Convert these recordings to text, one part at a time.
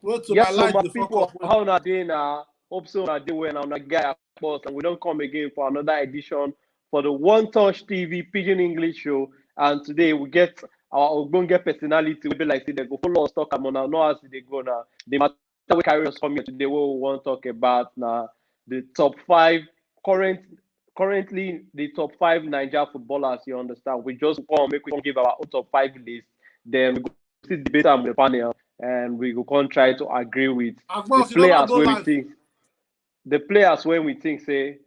Well, to my Yes, so life, my the fuck people, up. how na day now? Hope so na day when I'm guy Akpos, and we don't come again for another edition for the One Touch TV Pidgin English show. And today we get our Ogbonge personality. We be like say they go follow us talk about now. No as they go now. The matter we carry us come here today. What we want to talk about now the top five currently the top five Niger footballers. You understand? We just come make we give our own top five list. Then we go still debate am with the panel and we go come try to agree with the Akpos, you never players go where we live. think say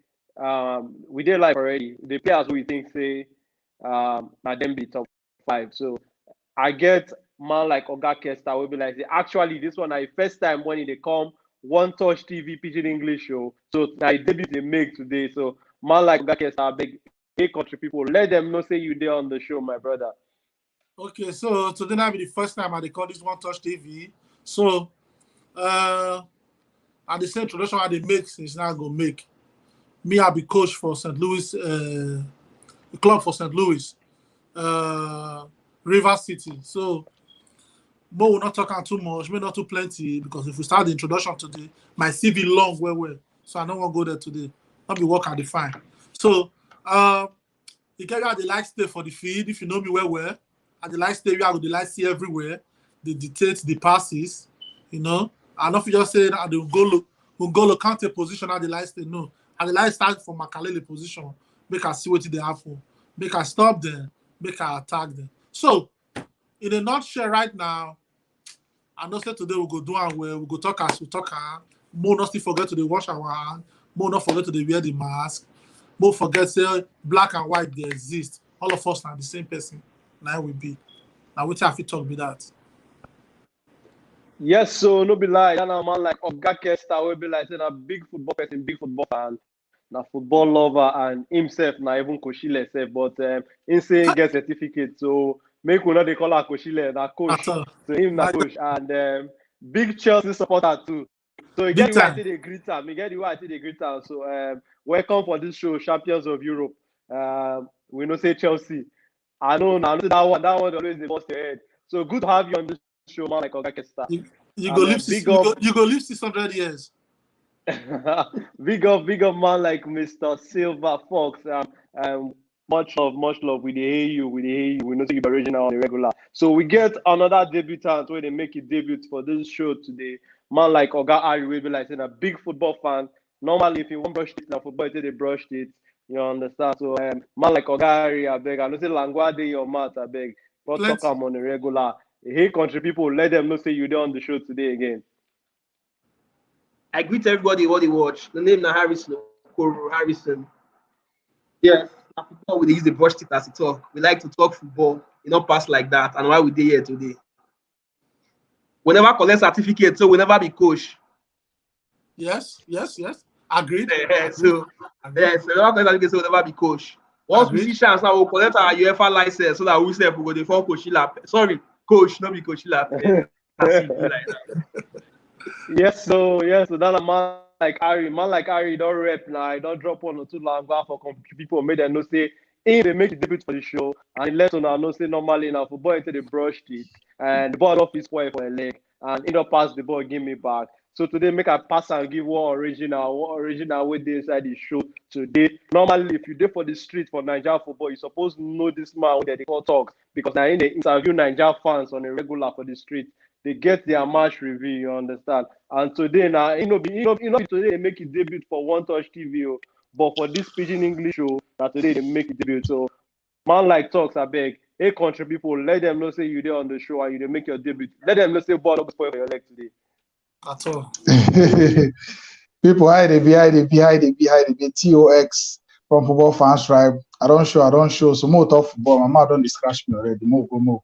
we did live already. The players we think say na them be top five. So I get man like Oga Kesta will be like say, actually this one I first time when they come One Touch TV Pidgin English show. So I debut they make today. So man like Oga Kesta beg hey country people let them know say you there on the show, my brother. Okay, so today now be the first time I dey call this One Touch TV. So, and the same introduction I they make since now go make. Me, I be coach for St. Louis, the club for St. Louis, uh, River City. So, but we're not talking too much, maybe not too plenty, because if we start the introduction today, my CV long, well. So I don't want to go there today. Not be work at the fine. So, you can get the like stay for the feed if you know me well. At the like stay, we have the like see everywhere. The dictates, the passes, you know. And if you just say that the goal counter position at the like stay, no. At the like start from Makalele position, make us see what they have for. Make us stop them, make us attack them. So, in a nutshell, right now, I know say today we go do and we go talk as we talk. More not still forget to dey wash our hand. More not forget to dey wear the mask. More forget say black and white they exist. All of us are the same person. Now we be. Now which have to talk be that. Yes, so no be lie. That na man like Oga Kesta will be like say na big football person, big football fan, na football lover, and himself na even Koshile self. But him say he get certificate, so make we not dey call her Koshile, na At coach. all. So him na Right. coach, and big Chelsea supporter too. So he get Big the way I time. take dey greet am. He get the way I take dey greet am. So welcome for this show, Champions of Europe. We know say Chelsea. I know that one dey always dey bust your head. So good to have you on this show, man like Oga Kesta. You, you go And live big up, you go live 600 years. big up, man like Mr. Silver Fox. Much love. We dey hear you. We know say you be original on the regular. So we get another debutant where they make it debut for this show today. Man like Oga Ari will be like saying a big football fan. Normally, if you want brush it, na football, they brush it. You understand? So man like Oga Ari, I beg. I know say Langua dey your mouth, I beg. Go talk Plenty. am on the regular. Hey, country people, let them know say you there on the show today again. I greet everybody what they watch. The name na Harrison Okoro Harrison. Yes, na football we dey use the brush it as we talk. We like to talk football, you not pass like that, and why we dey here today. We never collect certificate, so we never be coach. Yes. Agreed. So yes, we never collect certificate, so we never be coach. Once we Agreed. see chance now, we'll collect our UEFA license so that we say we go dey form coach Lap. Sorry, coach, not be coach Lap. That's it, be like that. So that a man like Harry don't rep now. I don't drop one or two language for country people. Made them know say hey, they make the debut for the show and he let on know say normally now football until they brushed it and the ball off his point for a leg and he don't pass the ball, give me back. So today make a pass and give one original with the inside the show today. Normally, if you do for the street for Nigeria football, you supposed to know this man with the call talks because now in the interview Nigeria fans on a regular for the street. They get their match review, you understand? And today now, be today they make it debut for One Touch TV, but for this Pidgin English show, that today they make it debut. So man like talks, I beg, hey country people, let them know say you there on the show and you they make your debut. Let them know say ball up for your leg today. At all. People hide the TOX from football Fanstribe. I don't show. So more talk football. My mouth don't scratch me already. Move go.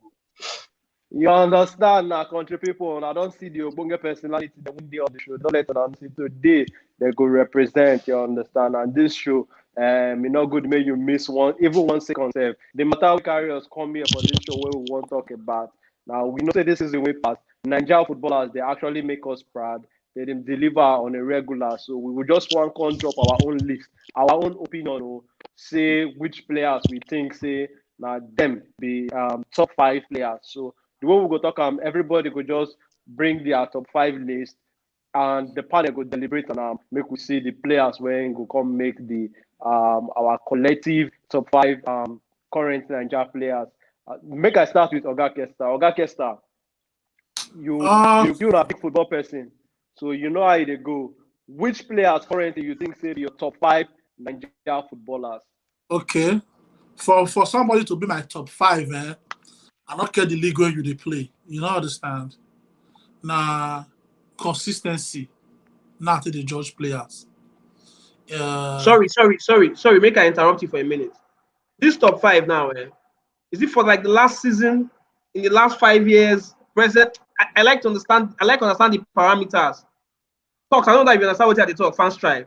You understand now, country people, and I don't see the Obonge personality that won't be on the show. Don't let them see today they go represent, you understand? And this show, you know good make you miss even 1 second save. The matter we carry us come here for this show where we want to talk about. Now we know that this is the way past. Nigerian footballers, they actually make us proud. They deliver on a regular. So we will just want to drop our own list, our own opinion, or say which players we think say now them be top 5 players. So the way we go talk everybody could just bring their top 5 list, and the panel go deliberate and make we see the players when go come make the our collective top 5 current Nigeria players. Make I start with Oga Kesta. Oga Kesta, you're a big football person, so you know how they go. Which players currently you think say your top 5 Nigeria footballers? Okay. For somebody to be my top 5, I don't care the league where you they play. You don't understand. Nah, consistency. Not to the judge players. Sorry. Make I interrupt you for a minute. This top 5 now, is it for like the last season, in the last 5 years, present? I like to understand. I like to understand the parameters. Talks. I don't know if you understand what they talk. Fanstribe.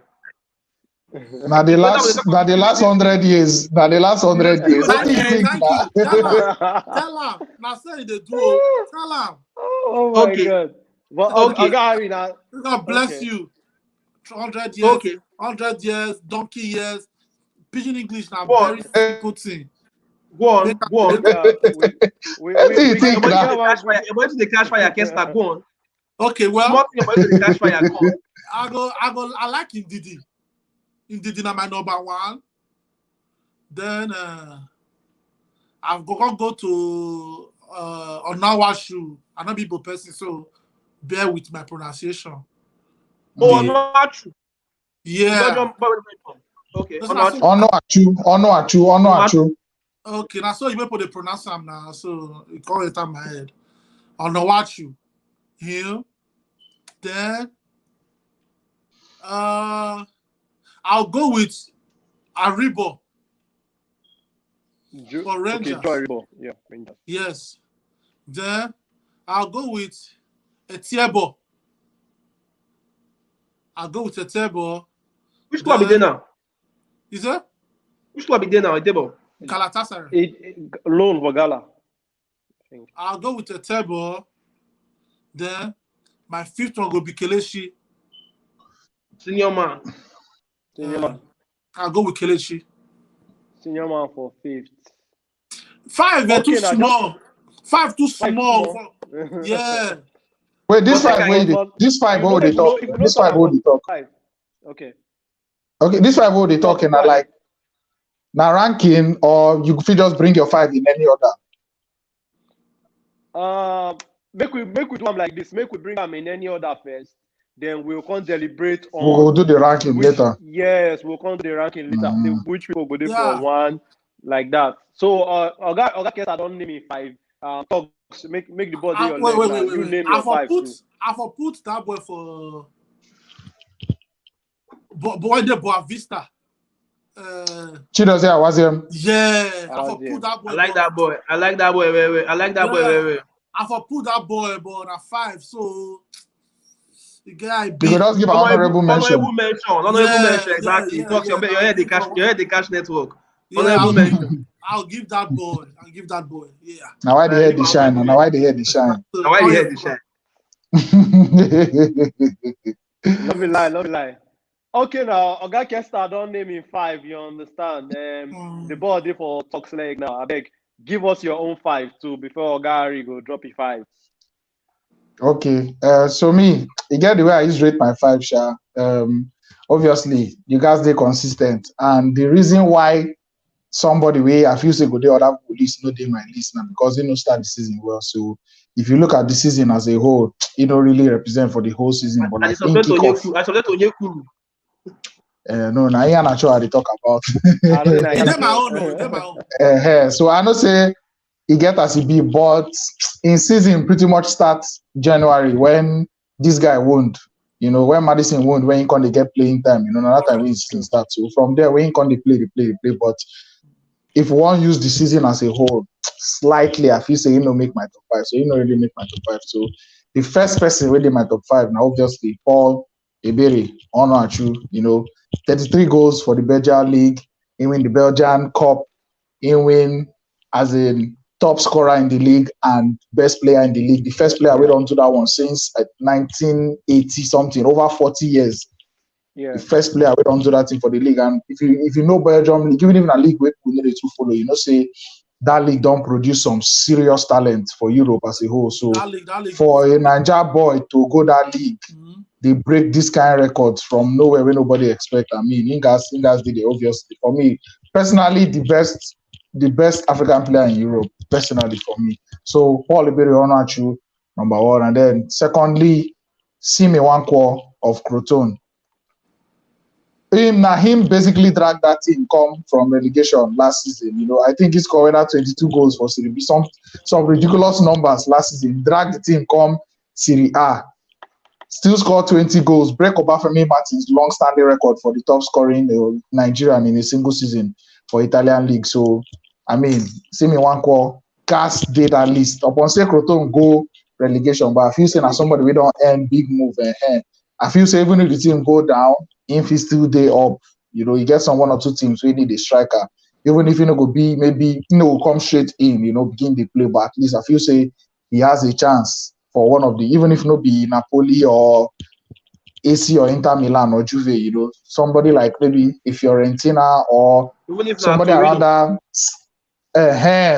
Now the last 100 years. Now the last 100 years. What do you think? Thank you. Tell him. Now say they do. Tell him. Oh my God. But Okay. God bless you. 100 years. Okay. 100 years. Donkey years. Pidgin English now Go very good thing. Go on. What do you think now? About the cash fire, Kesta. Go on. Okay, well, Small thing about the cash fire. Go on. I like Ndidi. Ndidi na my number 1. Then I've go to Onawashu. I'm not people person, so bear with my pronunciation. Oh, not true. Yeah. Okay. Onoachu. Okay, now so you may put the pronounce them now, so it call it on my head. Onawashu. Him. Then I'll go with Aribo for Rangers. Okay, Aribo. Yeah, Rangers. Yes. Then I'll go with Etiebo. Which club is there now? Is it? Which club is there now? Etiebo. Galatasaray. Loan for Gala. I'll go with Etiebo. Then my 5th one will be Kelechi. Senior man. I'll go with Kelechi. Senior man for 5th. 5 too small. 5 too small. Yeah. Wait, this 5 what they talk. This 5 what they talk. Okay. Okay, this 5 what they talking are like now ranking, or you could just bring your 5 in any order. Make we do them like this. Make we bring them in any order first. Then we'll come deliberate on. We'll do the ranking later. Yes, we'll come do the ranking later. Which people go there for 1, like that. So, Oga Kesta don't name me 5. Talks. Make the ball your wait. You name your 5. I for put that boy for boy the Boa Vista. Chidozie Awaziem. Yeah, I for put that boy. I like that boy. I like that boy. Wait. I like that boy. Wait. I for put that boy, but at 5. So the guy. You could just give an honorable mention. Honorable mention. Exactly. Yeah, Talk your head. The cash network. Yeah, Honorable mention. I'll give that boy. Yeah. Now why the head the shine? Now why the head the shine? Now why the head the shine? Love you lie. Okay, now Oga Kesta don't name him 5. You understand? The ball there for Talks leg now. I beg, give us your own 5 too before Oga Harry go drop his 5. Okay. So me, you get the way I used to rate my 5, Sha. Obviously, you guys stay consistent, and the reason why somebody way I feel say go the other list, not in my list now, because they don't start the season well. So if you look at the season as a whole, it don't really represent for the whole season. But I subject to Onyekuru. No, now I'm not sure how they talk about. It's my own. So I know say he get as he be, but in season pretty much starts January when this guy won't. You know, when Madison won't, when he can get playing time, you know, that time when season starts. So from there, when he can play. But if one use the season as a whole, slightly, I feel say he no make my top 5. So he no really make my top 5. So the first person really my top 5 now, obviously, Paul Ebere, Onoachu, you know, 33 goals for the Belgian League. He win the Belgian Cup. He win as a top scorer in the league and best player in the league. The first player we don't do that one since 1980 something, over 40 years. Yeah. The first player we don't do that thing for the league. And if you know Belgium league, even a league we need to follow, you know, say that league don't produce some serious talent for Europe as a whole. So That league for a Niger boy to go that league, they break this kind of records from nowhere where nobody expect. I mean, Ingas did it obviously. For me, personally, the best African player in Europe, personally for me. So Paul Iberi Onachu, number one. And then secondly, Simi Wankwo of Croton. Him basically dragged that team come from relegation last season. I think he scored 22 goals for Serie B. Some ridiculous numbers last season. Dragged the team come Serie A. Still scored 20 goals. Break Obafemi Martins' long-standing record for the top scoring Nigerian in a single season for Italian league. So, I mean, Simi Wankwo, Gas did that list. Upon say Croton go relegation, but I feel saying as somebody we don't earn big move. I feel say even if the team go down, if he's still there up, you get some one or two teams we need a striker. Even if go be maybe will come straight in, begin the play, but at least I feel say he has a chance for one of the, even if not be Napoli or AC or Inter Milan or Juve, somebody like maybe a Fiorentina or somebody around that.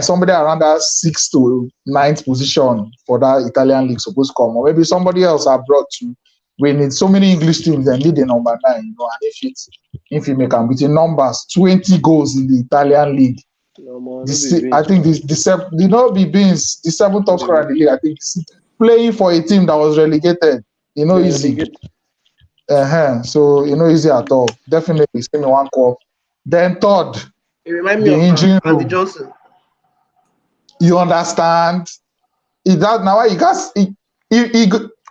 Somebody around that 6th to 9th position for that Italian league supposed to come, or maybe somebody else abroad too. We need so many English teams and need the number 9, and if you make them with the numbers, 20 goals in the Italian league. I think the 7th top scorer in the league. I think playing for a team that was relegated, easy. So easy at all. Definitely, Simi Wankwo. Then third, it reminds me of Andy Johnson. You understand?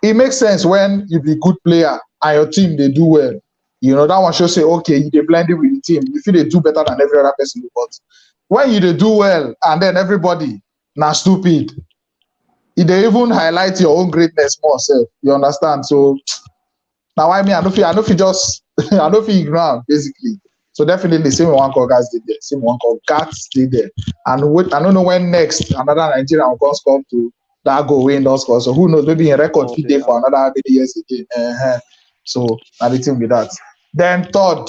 It makes sense when you be a good player and your team they do well. That one should say, okay, they blended with the team. You feel they do better than every other person. But when you they do well and then everybody now stupid, they even highlight your own greatness more. So you understand? So now I don't feel just I don't feel ignore basically. So definitely Simi Wankwo guys did there. Simi Wankwo guys did there. And I don't know when next another Nigerian will come to that go win those scores. So who knows? Maybe in record day for another many years again. So now the thing with that. Then third,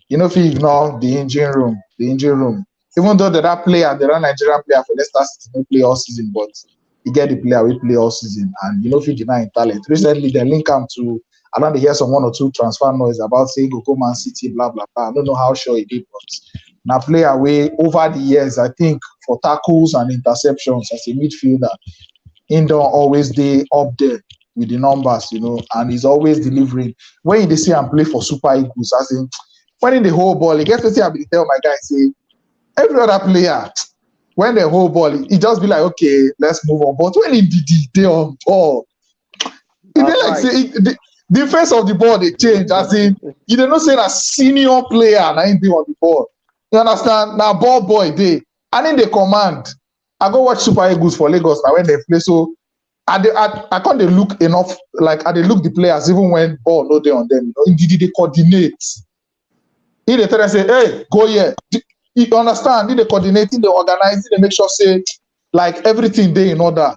if you ignore the engine room. Even though that player, the Nigerian player for Leicester City don't play all season, but you get the player we play all season, and if you deny talent. Recently they link him to, I don't hear some one or two transfer noise about saying go Man City, blah blah blah. I don't know how sure it is, but now play away over the years, I think for tackles and interceptions as a midfielder, he don't always stay up there with the numbers, and he's always delivering. When you see him play for Super Eagles, I think when in the whole ball, he gets to see, I be tell my guy say every other player when the whole ball, he just be like, okay, let's move on. But when he did they on ball, it be like say the face of the ball they change. As in, you don't know say a senior player now he be on the ball. You understand? Now ball boy they and in the command. I go watch Super Eagles for Lagos now when they play. So I can't they look enough, like I they look the players even when ball no day on them. Indeed they coordinate. If they tell them say, hey, go here. You understand? If they coordinate, they organize, they make sure say like everything they in order,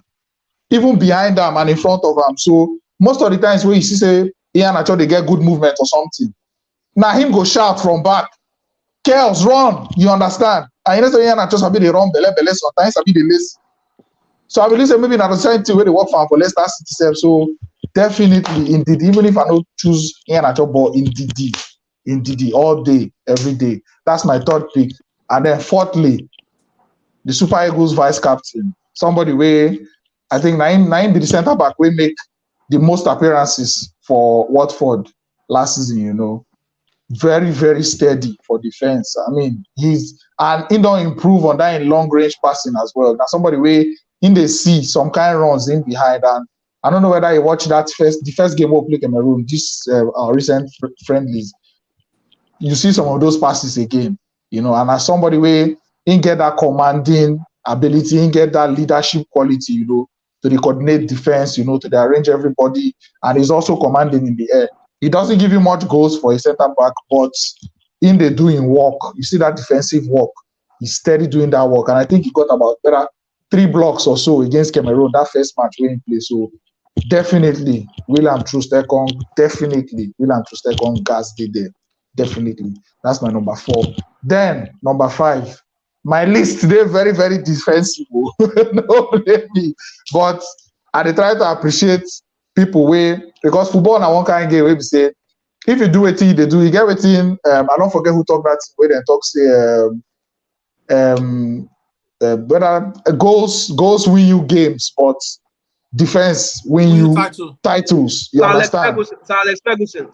even behind them and in front of them. So most of the times where you see say Ian Acho they get good movement or something. Now him go shout from back. Chaos run, you understand? And you know Ian Acho sabi they run bele sometimes sabi they lazy. So I believe say maybe not the same thing where they work for Leicester City. So definitely indeed, even if I don't choose Ian Acho ball indeed all day, every day. That's my third pick. And then fourthly, the Super Eagles vice captain, somebody where I think nine be the centre back will make the most appearances for Watford last season. Very, very steady for defense. I mean, he don't improve on that in long range passing as well. Now somebody where in the see some kind of runs in behind, and I don't know whether you watch the first game we play Cameroon, this recent friendlies. You see some of those passes again, and as somebody where he get that commanding ability, he get that leadership quality, to the coordinate defense, to the arrange everybody, and he's also commanding in the air. He doesn't give you much goals for a center back, but in the doing work, you see that defensive work. He's steady doing that work, and I think he got about 3 blocks or so against Cameroon that first match when he played. So definitely, William Troost-Ekong, gas did there. Definitely. That's my number 4. Then, number 5, my list they very, very defensible. No blame me. But I dey try to appreciate people because football na one kind game where we say if you do wetin they do, you get wetin I don't forget who talk that where they talk say whether goals win you games, but defense win you titles. You understand? Sir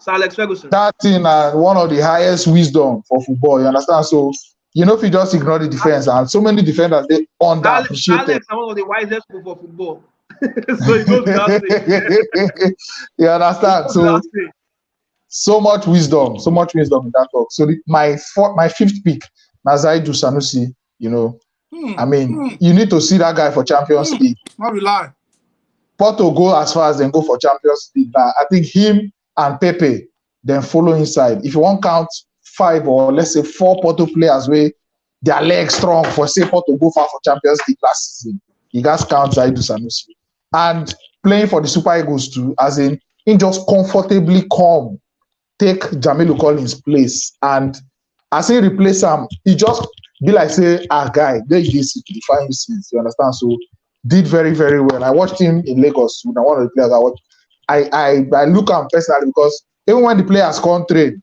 Alex Ferguson. That thing one of the highest wisdom for football. You understand? So you know if you just ignore the defense, and so many defenders they underappreciated. Alex are one of the wisest people for football. So it goes without saying. You understand? So much wisdom in that talk. So my fifth pick, Zaidu Sanusi. You know, I mean, you need to see that guy for Champions League. Not rely. Porto go as far as they go for Champions League. But I think him and Pepe then follow inside. If you want count 5 or let's say 4 Porto players where their legs strong for say Porto go far for Champions League last season, you guys count Zaidu Sanusi. And playing for the Super Eagles too, as in just comfortably come, take Jamilu Collins' place, and as he replace him, he just be like say, guy, there you define you since, you understand? So did very, very well. I watched him in Lagos with one of the players I watched. I look at him personally because even when the players come train,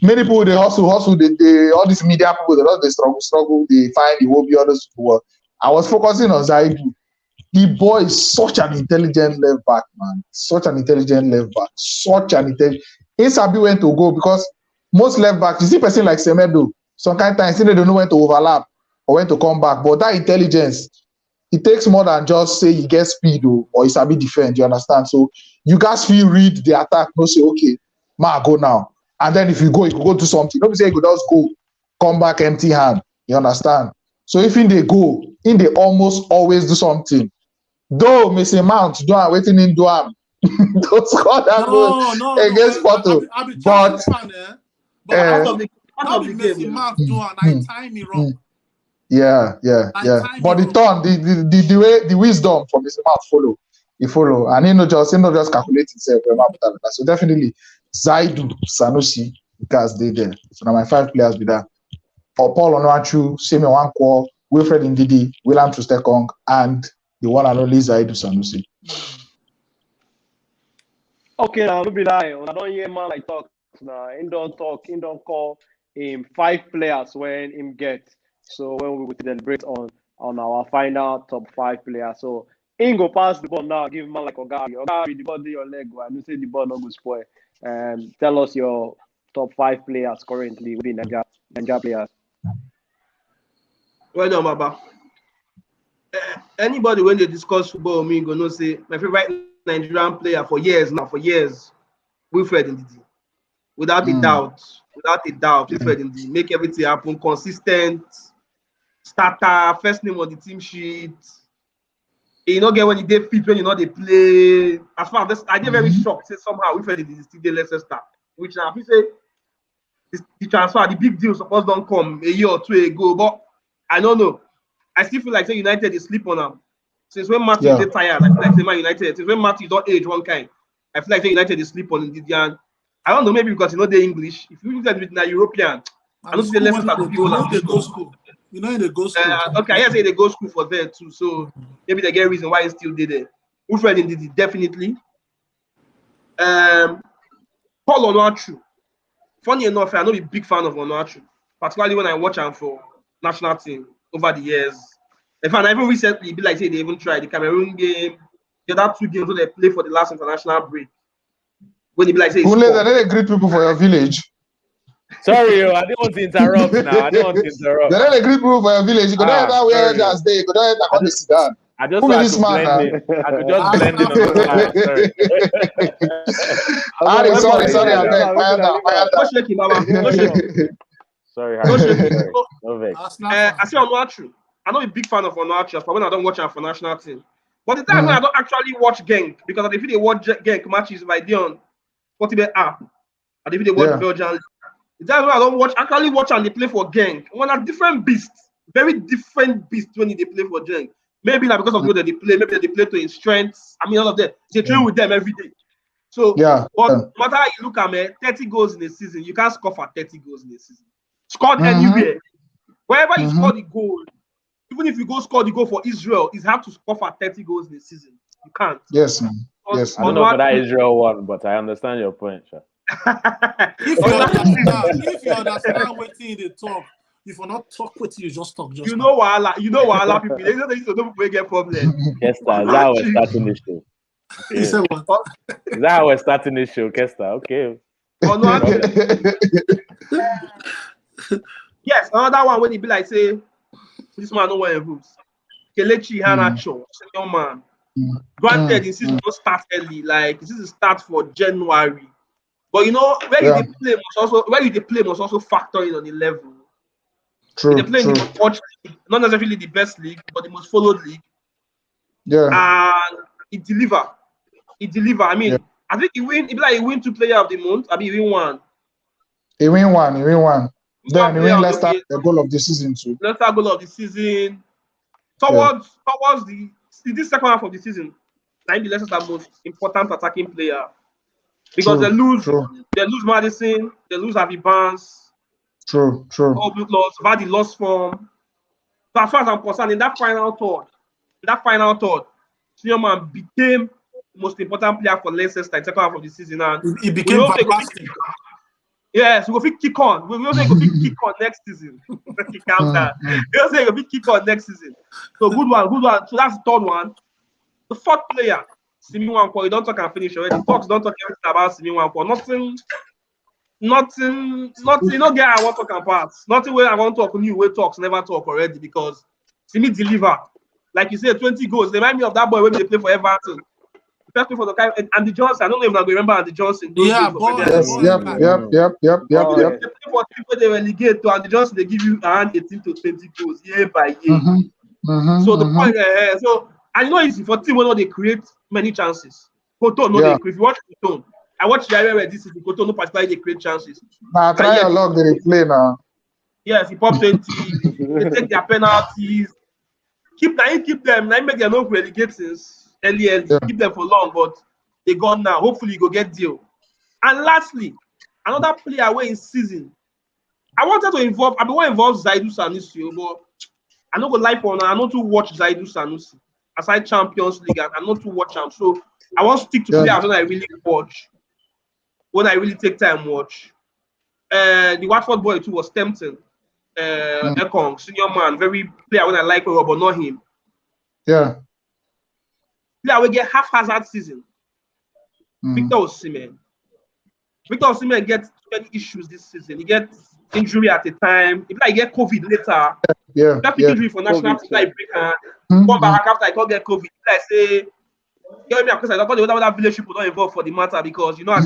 many people they hustle, they all these media people, they struggle, they find the hobby, all those people. I was focusing on Zaidu. The boy is such an intelligent left back, man. Such an intelligent left back. Insabi went to go because most left backs, you see person like Semedo, some kind of times they don't know when to overlap or when to come back. But that intelligence, it takes more than just say you get speed or Isabi defend, you understand? So you guys feel read the attack, no say, okay, go now. And then if you go do something. Don't say you could just go, come back empty hand. You understand? So if they go, they almost always do something. Though Mason Mount do waiting in Duam. Don't score that goal against Porto. But out of the Mason Mount do and I time me wrong. Yeah. But the wisdom from Mason Mount follow. He follow. And he not just calculate himself. So definitely Zaidu Sanusi because they there. So now my 5 players be there. Paul Onuachu, Semi Wankwo, Wilfred Ndidi, William Trustekong, and the one and only Zaidu Sanusi. Okay, now no be lie. I don't hear man like talk. Now he don't call him 5 players when him get. So when we will deliberate on our final top 5 players. So he go pass the ball now. Give man like Ogari. The ball dey your leg. I know say the ball not go spoil. Tell us your top 5 players currently within Nigeria players. Well done, Baba. Anybody when they discuss football with me gonna say my favorite Nigerian player for years, Wilfred Ndidi. Without a doubt, Wilfred Ndidi make everything happen. Consistent starter, first name on the team sheet. You know, get when you get fit when you know they play. As far as this, I get very shocked. Say somehow Wilfred Ndidi still the Leicester, which now if you say the transfer, the big deal supposed don't come a year or 2 ago, but I don't know. I still feel like say United is sleep on them. Since when Matthew is tired, I feel like say Man United. Since when Matthew don't age one kind, I feel like say United is sleep on Ndidi. I don't know, maybe because you know they're English. If you look at it with European, I don't see less than people. They go school. You know they go school. Okay, I say they go school for there too. So maybe they get a reason why he still did it. Wilfred Ndidi definitely. Paul Onuachu. Funny enough, I'm not a big fan of Onuachu, particularly when I watch him for national team over the years. In fact, even recently, be like say they even tried the Cameroon game, the other 2 games when they play for the last international break. When they be like say, they greet people for your village. Sorry, I didn't want to interrupt now. They don't greet people for your village. You go down that way just day. You go down that come sit down. I just who is this man? I could just blend in on the side. Sorry. Sorry. I say Onuachu. I'm not a big fan of Onuachu, but when I don't watch him for national team. But the time when I don't actually watch Genk, because if they watch Genk matches by Dion, what they app, and if they watch Belgian, the time when I don't actually watch and they play for Genk, when a different beast, very different beast when they play for Genk. Maybe not because of the way that they play, maybe they play to his strengths. I mean, all of them. They train with them every day. So, no matter how you look at me, 30 goals in a season, you can't score for 30 goals in a season. Scored anywhere. Wherever you Mm-hmm. score the goal, even if you go score the goal for Israel, it's hard to score for 30 goals in a season. You can't. Yes, man. Because Yes, I don't man. know for that Onuachu- Israel one, but I understand your point, sure. If you understand what they talk, if you not talk what you just talk, just you know Wahala people. They know people will get problem. Kesta, is that how we're starting this show? He said what? Is that how we're starting this show, Kesta? Okay. Onuachu, yes, another one when he be like say, this man no wear rules. Kelechi Iheanacho, senior man. Granted, the season don't start early, like this is start for January. But you know, where you Yeah. dey play must also factor in on the level. True, They play in true. the most watched league, not necessarily the best league, but the most followed league. Yeah. And it deliver. I mean, Yeah. I think he win 2 player of the month. I mean, he win one. He win one. Then he player win of Leicester the the goal of the season too. Leicester goal of the season. Towards this second half of the season, I think Leicester's the most important attacking player because they lose Madison, they lose Harvey Barnes, True. Oblak lost, Vardy lost form. So as far as I'm concerned, in that final third, senior man became the most important player for Leicester in the second half of the season, and It became fantastic. yes, we go fit kick on. We also go fit kick on next season. He calm down. We also go fit kick on next season. So good one. So that's the third one. The fourth player, Simi Nwankwo. You don't talk and finish already. Talks don't talk everything about Simi Nwankwo. Nothing. You know, get I want to talk about. Nothing where I want to talk new way talks never talk already because Simi deliver. Like you said, 20 goals. They remind me of that boy when they play for Everton. First for the guy Andy Johnson. I don't know if I remember Andy Johnson. Yeah, boy. Yes. Yep. They play for people they relegate to Andy Johnson. They give you around 18 to 20 goals year by year. So the point, and you know, it's for team where they create many chances. Koto no they create. If you watch Koto, I watched the area where this is Koto no particularly they create chances. Now try your luck. They play now. Yes, he pop 20. They take their penalties. Keep them. Now make them no relegate since early. Yeah. Keep them for long, but they gone now. Hopefully, you go get deal. And lastly, another player where in season. I wanted to involve. I want to involve Zaidu Sanusi, but I not go lie for now. I not to watch Zaidu Sanusi aside Champions League. I not to watch him. So I want to stick to players when I really watch. When I really take time watch. The Watford boy too was tempting. Ekong, senior man, very player when I like her, but not him. Yeah. Player will get haphazard season. Victor Osimhen. Victor Osimhen gets many issues this season. He gets injury at a time. If he get COVID later, injury for national team like break come back after I can't get COVID. I say, give me because I don't know that village people don't involved for the matter because you know as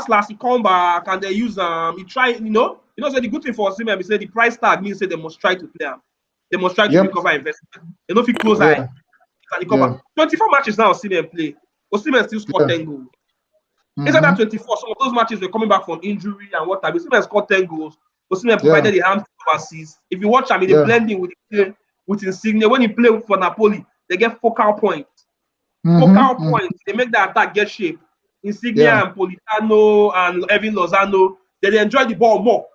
last he come back and they use he try so the good thing for Osimhen is say the price tag means say they must try to play him. They must try to recover investment. They don't feel close eye. Can recover. 24 matches now Osimhen play. Osimhen still scored 10 goals. Inside that 24, some of those matches were coming back from injury and what type. Osimhen scored 10 goals. Osimhen provided the hand overseas. If you watch him, they blending with Insigne. When he play for Napoli, they get focal point. Focal point. They make the attack get shape. Insigne and Politano and Evan Lozano, they enjoy the ball more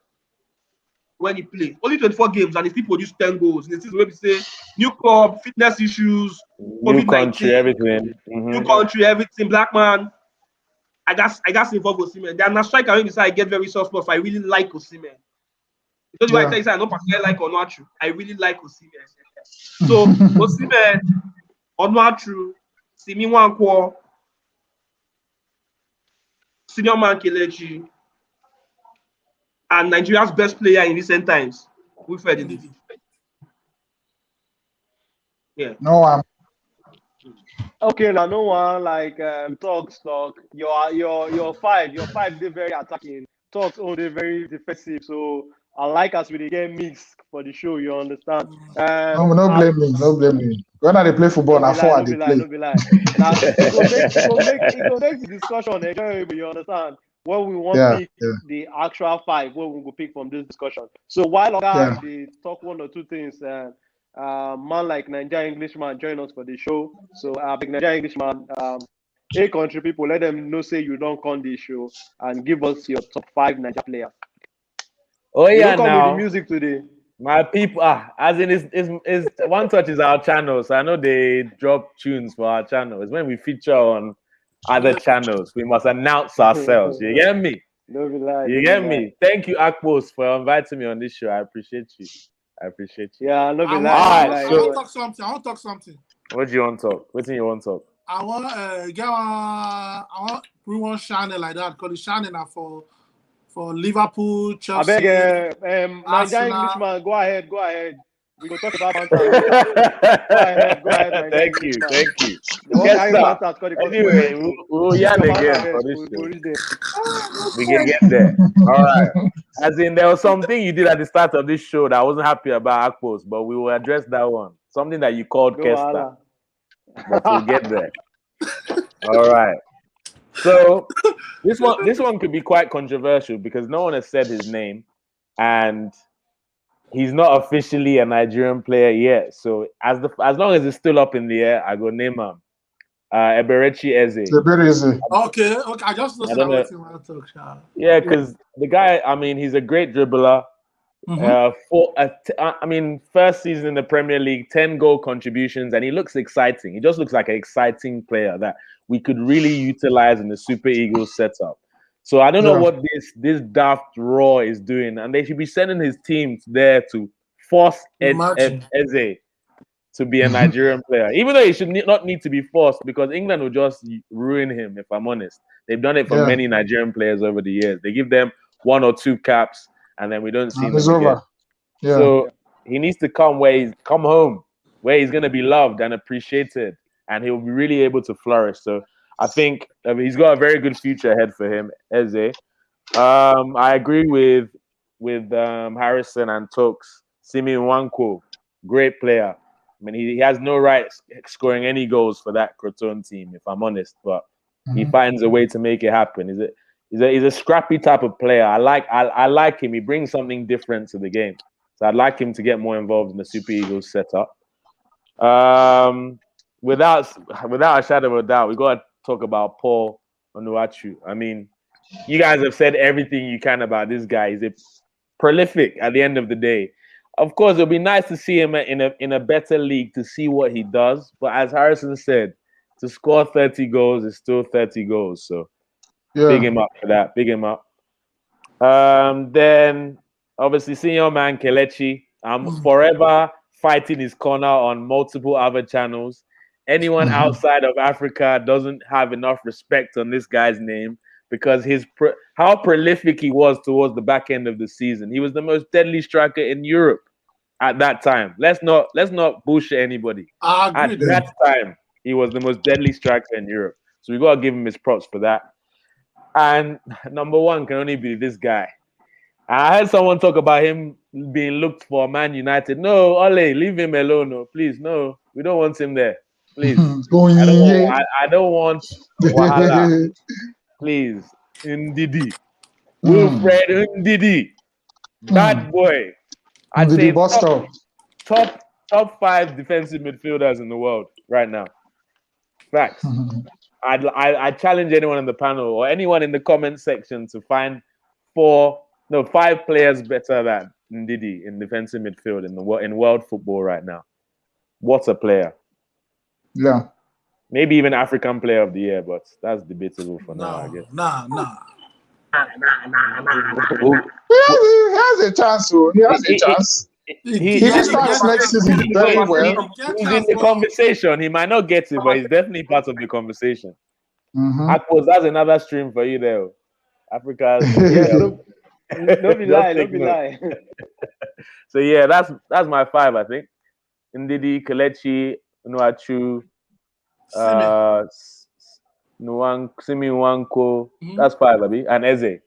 when he play. Only 24 games and he still produce 10 goals. And this is where we say new club, fitness issues, new country, everything. New country, everything. Black man. I got involved with Osimhen. Then a striker when I get very soft spot. I really like Osimhen. Because why I tell you I don't particularly like Onuachu. I really like Osimhen. So Osimhen, Onuachu, Simi Nwankwo, senior man Kelechi, and Nigeria's best player in recent times, Wilfred Ndidi. Yeah. No one. Okay, now no one like talk. Your five they're very attacking. Talks all they very defensive. So I like us with the game mix for the show. You understand? No blame me. When I play football, I forward they play. No be lie. Now it will make the discussion enjoyable. You understand? When we want to pick the actual five, what we will pick from this discussion. So while they talk one or two things, man like Nigeria Englishman join us for the show. So big Nigeria Englishman, hey country people, let them know say you don't come this show and give us your top 5 Nigeria players. Oh You yeah, don't come with the now music today. my people. As in, is One Touch is our channel, so I know they drop tunes for our channel. It's when we feature on other channels, we must announce ourselves. You get me? Don't be lying. You get me? Thank you, Akpos, for inviting me on this show. I appreciate you. Yeah, no be I lying. Alright, want to talk something. I want to talk something. What do you want to talk? What do you want to talk? I want I want bring one channel like that because the channel now for Liverpool, I Chelsea. beg, Nigerian Arsenal. Englishman, go ahead. We go talk about banter later. Go ahead, Nigerian Thank you. Englishman. Thank you. The one carry Kesta. banter call the Anyway, consequence. we'll yarn again for this show. We can get there. All right. As in, there was something you did at the start of this show that I wasn't happy about, Akpos, but we will address that one. Something that you called No Kesta, wahala. but we'll get there. All right. So this one could be quite controversial because no one has said his name, and he's not officially a Nigerian player yet. So as long as it's still up in the air, I go name him. Eberechi Eze. It's very easy. Okay. I just I don't know. talk, Sha. Yeah, because the guy, I mean, he's a great dribbler. First season in the Premier League, 10 goal contributions, and he looks exciting. He just looks like an exciting player that we could really utilize in the Super Eagles setup. So I don't know what this daft Raw is doing, and they should be sending his teams there to force Eze to be a Nigerian player, even though he should not need to be forced because England will just ruin him. If I'm honest, they've done it for many Nigerian players over the years. They give them 1 or 2 caps, and then we don't see him again. Yeah. So he needs to come home where he's going to be loved and appreciated, and he'll be really able to flourish. So I think he's got a very good future ahead for him, Eze. I agree with Harrison and Tokes. Simi Nwankwo, great player. I mean, he has no right scoring any goals for that Croton team, if I'm honest, but he finds a way to make it happen. He's a scrappy type of player. I like him. He brings something different to the game. So I'd like him to get more involved in the Super Eagles setup. Without a shadow of a doubt, we got to talk about Paul Onuachu. I mean, you guys have said everything you can about this guy. He's a prolific at the end of the day. Of course, it'll be nice to see him in a better league to see what he does. But as Harrison said, to score 30 goals is still 30 goals. So big him up for that. Big him up. Then obviously senior man Kelechi. I'm forever fighting his corner on multiple other channels. Anyone outside of Africa doesn't have enough respect on this guy's name because how prolific he was towards the back end of the season. He was the most deadly striker in Europe at that time. Let's not bullshit anybody. At that time, he was the most deadly striker in Europe. So we gotta give him his props for that. And number one can only be this guy. I heard someone talk about him being looked for Man United. No, Ole, leave him alone. No, please, no. We don't want him there. Please. I don't want Wahala. Please. Ndidi. Wilfred Ndidi. Bad boy. I'd say top 5 defensive midfielders in the world right now. Facts. I challenge anyone in the panel or anyone in the comment section to find 5 players better than Ndidi in defensive midfield in world football right now. What a player. Yeah. Maybe even African Player of the Year, but that's debatable for now, I guess. Nah. He has a chance, so he has a chance. If he starts next season very well, he's in the conversation. He might not get it, but he's definitely part of the conversation. Akpos, that's another stream for you there. Africa. Don't be lie. So yeah, that's my 5, I think. Ndidi, Kelechi, Onuachu, Simi Nwankwo. That's 5, Abi, and Eze.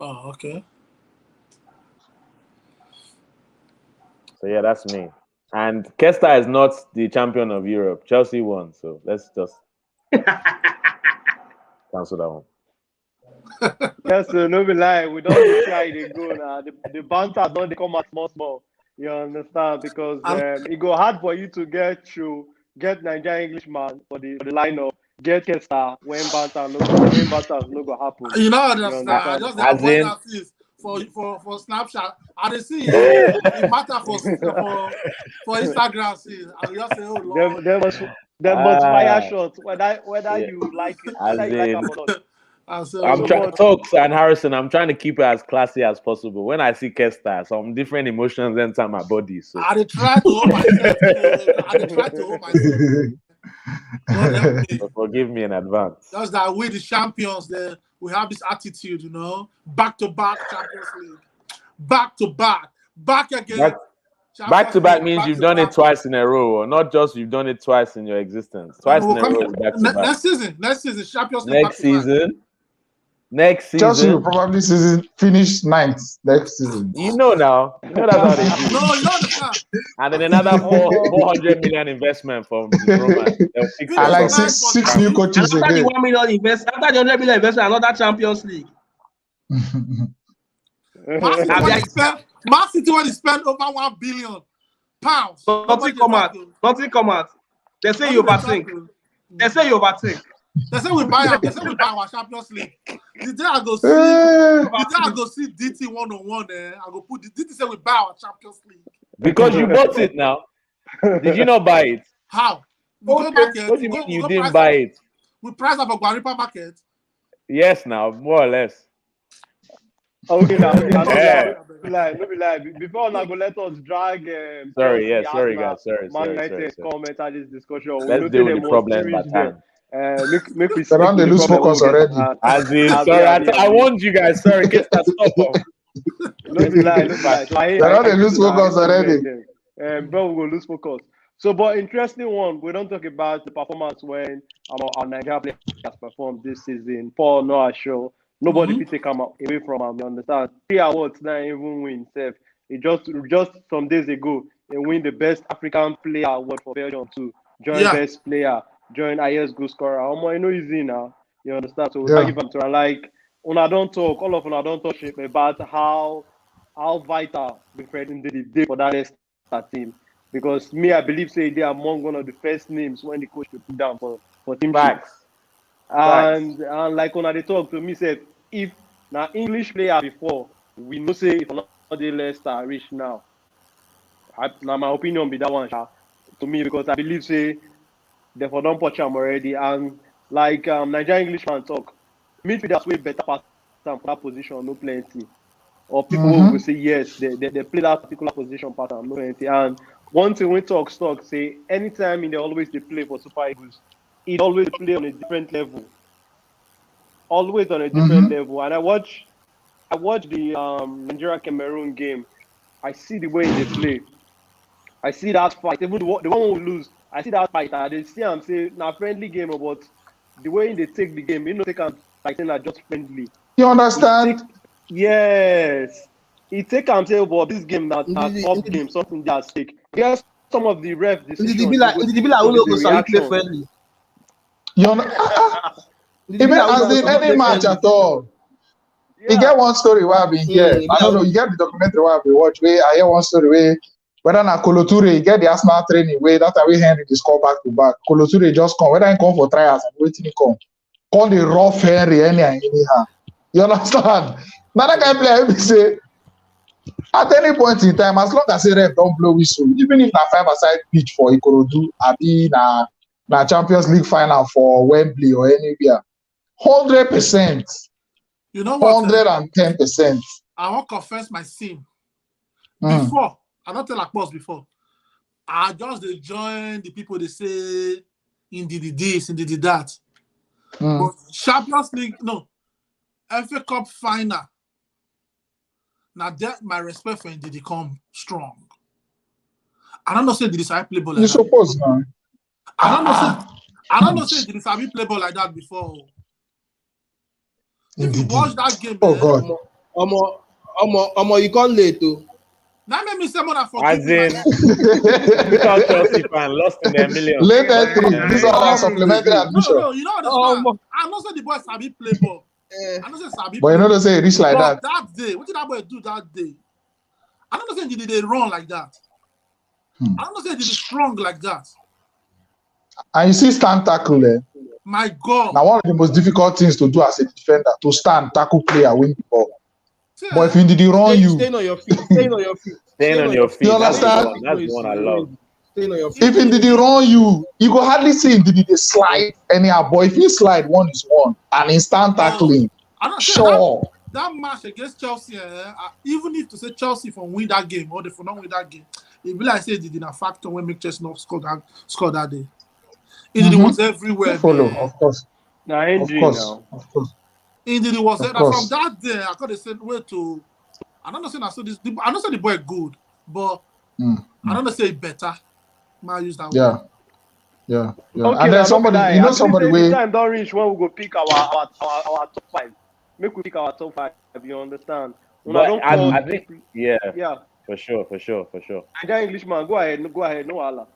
Oh, okay. So yeah, that's me. And Kesta is not the champion of Europe. Chelsea won, so let's just cancel that one. Yes, no be lie. We don't try to go now. The banter don't come out small. You understand? Because it go hard for you to get Nigerian Englishman for the lineup. Get Kesta when banter no go happen. You know, I just avoid that for Snapchat. I dey see it matter for Instagram. See, I just say, oh Lord. There must fire shots whether you like it, whether As you like in, it or not. I'm trying Talks and Harrison. I'm trying to keep it as classy as possible. When I see Kesta, some different emotions enter my body. So I dey try to hold myself. God help me. Forgive me in advance. Just that we the champions, then we have this attitude, back-to-back Champions League, back-to-back, back again. Back-to-back means you've done it twice in a row, or not just you've done it twice in your existence. Twice in a row, back-to-back. Next season, Champions League. Next season. Chelsea will probably finish 9th next season. You know now. You know that's how they do. No, you understand. And then another 400 million investment from Roma. I like six new coaches after again. the 1 million investment, after the 100 million investment, another Champions League. Man City when they spend over £1 billion. Nothing come out. They say you overthink. They say we buy our Champions League. The day I go see DT 101 there, I go put DT say we buy our Champions League. Because you bought it now. Did you not buy it? How? What do you mean you didn't buy it? We price up a Guaripa market. Yes, now, more or less. Okay, now, no be lie. Before now, go let us drag. Sorry, guys. Man United comment at this discussion. Let's deal with the problem by time. Make we they lose focus already. I warned you guys. Sorry, Kesta, stop. No be lie. They lose focus already. Bro, we will lose focus. So, but interesting one. We don't talk about the performance when our Nigeria players performed this season. Paul Noah show. Nobody can take him away from him. You understand? 3 awards now even win. It just some days ago, they win the best African player award for Belgium too. Join best player. Join highest goal scorer. I know easy now. You understand? So we give them to like all of them don't talk shit about how vital the Fred did the day for that Leicester team. Because me, I believe say they are among one of the first names when the coach will put down for team backs. And like when they talk to me, said if now English player before we know say if not the Leicester reach now. Now my opinion be that one to me because I believe say therefore don't touch them already and like Nigerian Englishman talk midfielders way better pass for that position no plenty or people will say yes they play that particular position pattern no plenty and one thing we talk say anytime they always they play for Super Eagles it always play on a different level and I watch the Nigeria Cameroon game. I see the way they play. I see that fight. Even the one who lose, I see that fight. They see and say, "Na friendly game," but the way they take the game, take them like saying that just friendly. You understand? Yes. He take and say, "But this game not top game, something that's stake." Yes, some of the ref decisions. Did it be like we play friendly? You know, even as in any match at all. You get one story where I've been here. I don't know. You get the documentary where I've been watching. I hear one story where whether na Kolo Toure, you get the Arsenal training where that way Henry they score back to back. Kolo Toure just come. Whether he come for trials and waiting he come. Call the rough Henry anyhow. You understand? Now that guy play, I say at any point in time, as long as the ref don't blow whistle, even if na 5-a-side pitch for Ikorodu, abi na Champions League final for Wembley or anywhere, 100%. You know what? 110%. I want to confess my sin. Before, I don't tell Akpos before. I just join the people they say indeed this, indeed that. But Champions League, no. FA Cup final. Now that my respect for Ndidi come strong. I don't know say Ndidi sabi play ball like you that. Suppose now. I don't know say Ndidi sabi play ball like that before. If you watch that game, God. You can't late too. That made me say more than 40. As in, without Chelsea fan lost in their millions. Late entry. These are supplementary admission. No, you know what I know say the boy sabi play ball. I know say sabi. But you know they say it reach like that. That day, what did that boy do that day? I don't know say did they run like that. I don't know say did they strong like that. And you see stand tackle there. My God. Now one of the most difficult things to do as a defender to stand, tackle player, win the ball. But if he run you, Staying on your feet. Staying on your feet. Staying on your feet. You That's understand? the one I love. Staying on your feet. if he did run you, you go hardly see him did he slide anyhow. But if he slide, one is one. And instant tackling. Sure. That match against Chelsea, even if to say Chelsea for win that game or they for not win that game, it be like say they did a factor when make Chelsea not score that day. It was everywhere. Follow, of course. Now injury now. Of course. It was there. course. From that day, I could have said where to. I don't know say I saw this. I don't say the boy good, but I don't know say better. Might use that Yeah. one. Yeah. Okay, And then somebody, you know, somebody the way. time don't reach when we go pick our top 5. Make we pick our top 5. You understand? When But don't I call- think, yeah, yeah. for sure. Nigeria Englishman, go ahead, no Allah.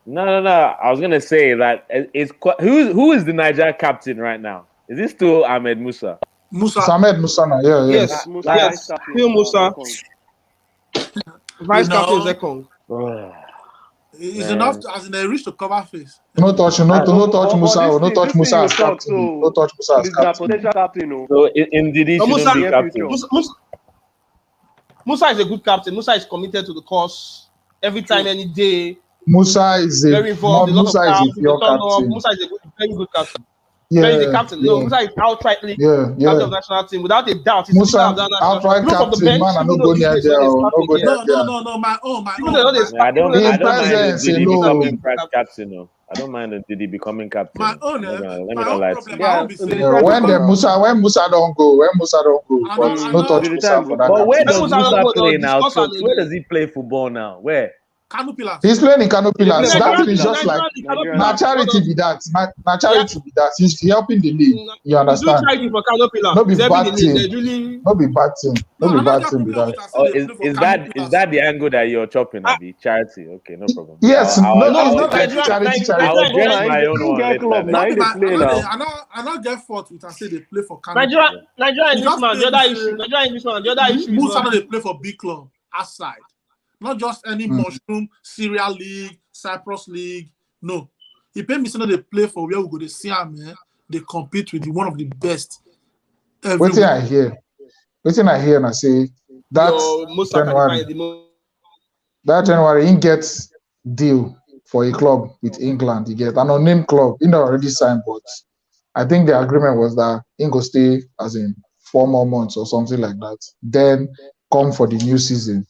No. I was gonna say that it's who is the Nigeria captain right now? Is it still Ahmed Musa? Musa. Samed Musana, yeah. Yes. Musa, Yes. Phil Musa. Vice You captain know, Zekong. It's enough as in they reach to cover face. No touch Musa, no touch Musa as talk, captain. so No touch Musa as He's a captain. potential captain, no. So indeed, he Musa- shouldn't be Yeah, captain. future. Musa is a good captain. Musa is committed to the cause. Every time, any day, Musa is very involved. A lot of Musa is times, a pure captain. Musa is a very good captain. Yeah, Very the captain. No, Musa is outrightly captain of the national team without a doubt. He's Musa, the captain of the national outright team. Even from the captain, bench, man, I even no though go these near days there, when he's no starting, go yeah. near No, my own. Even though they Yeah, I don't In mind presence Didi alone. becoming captain. No, I don't mind Didi becoming captain. My own, Let me my not own lie to problem. you. My own be Yeah, saying, yeah, when Musa don't go, I but know- no touch the Musa time for go. that But where captain. does Musa don't Musa go, play they'll now? discuss So and where agree. does he play football now? Where? Kano Pillars. He's playing in Kano Pillars. Yeah, That Nigeria is just like Nigeria. na charity be that. Na charity be that. He's helping the league. You He's doing understand? charity for Canopilla. No be He's helping bad the league. thing. There's really No be bad thing. No I be don't bad get thing be problem that. with I say Or they is play for Kano that Pillars. the angle that you're chopping, Abi? Charity, okay, no problem. Yes, I'll no, it's I'll not like Nigeria- charity. I'll Nigeria- dress Nigeria- my own Nigeria one later. club then. now. Not be they my- play now. I not get fault with I say they play for Kano. Nigeria You Englishman. just The other say- issue. Nigeria Englishman. The other issue is Musa not. no dey play for big club outside. Not just any mushroom, Syria League, Cyprus League. No. He pay me say no dey play for where we go to see him, man. They compete with one of the best. Wait till I hear. And I say that Your Musa can January. find the most. That January, he gets deal for a club with England. He get an unnamed club. He not already signed, but I think the agreement was that he go stay as in 4 more months or something like that. Then come for the new season.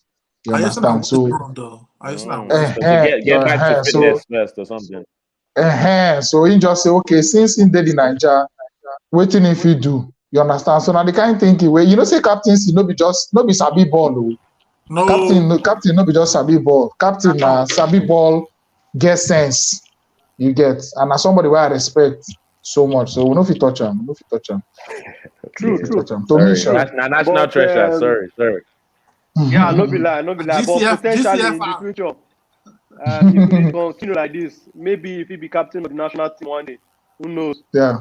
You understand? So So to get back to fitness first or something. So he just say, okay, since he did in Nigeria, waiting if he do. You understand? So now the kind of thinking where say captaincy no be sabi ball. Oh. No. Captain no be just sabi ball. Captain sabi ball get sense. You get, and as somebody where I respect so much, so we no fit touch him. True. To me, sure. National But, treasure. Sorry. Yeah, no be lie. But potentially in the future, if we continue like this, maybe if he be captain of the national team one day, who knows? Yeah.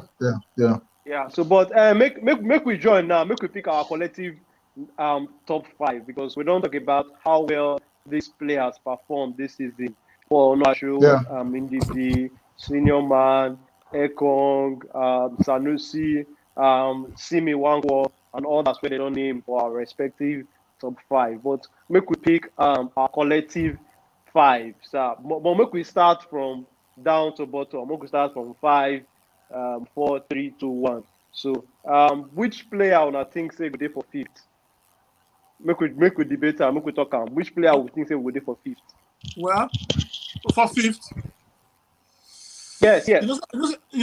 Yeah. So, but make we join now. Make we pick our collective top 5 because we don't talk about how well these players performed this season. For Onashu, Indidi, Senior Man, Ekong, Sanusi, Simi Wangwo, and all that's where they don't name for our respective top 5. But make we pick our collective 5. So, but make we start from down to bottom. Make we start from 5, 4, 3, 2, 1. So, which player I think say go there for 5th? Make we debate and make we talk. Which player we think say we go there for 5th? Well, for 5th. Yes. You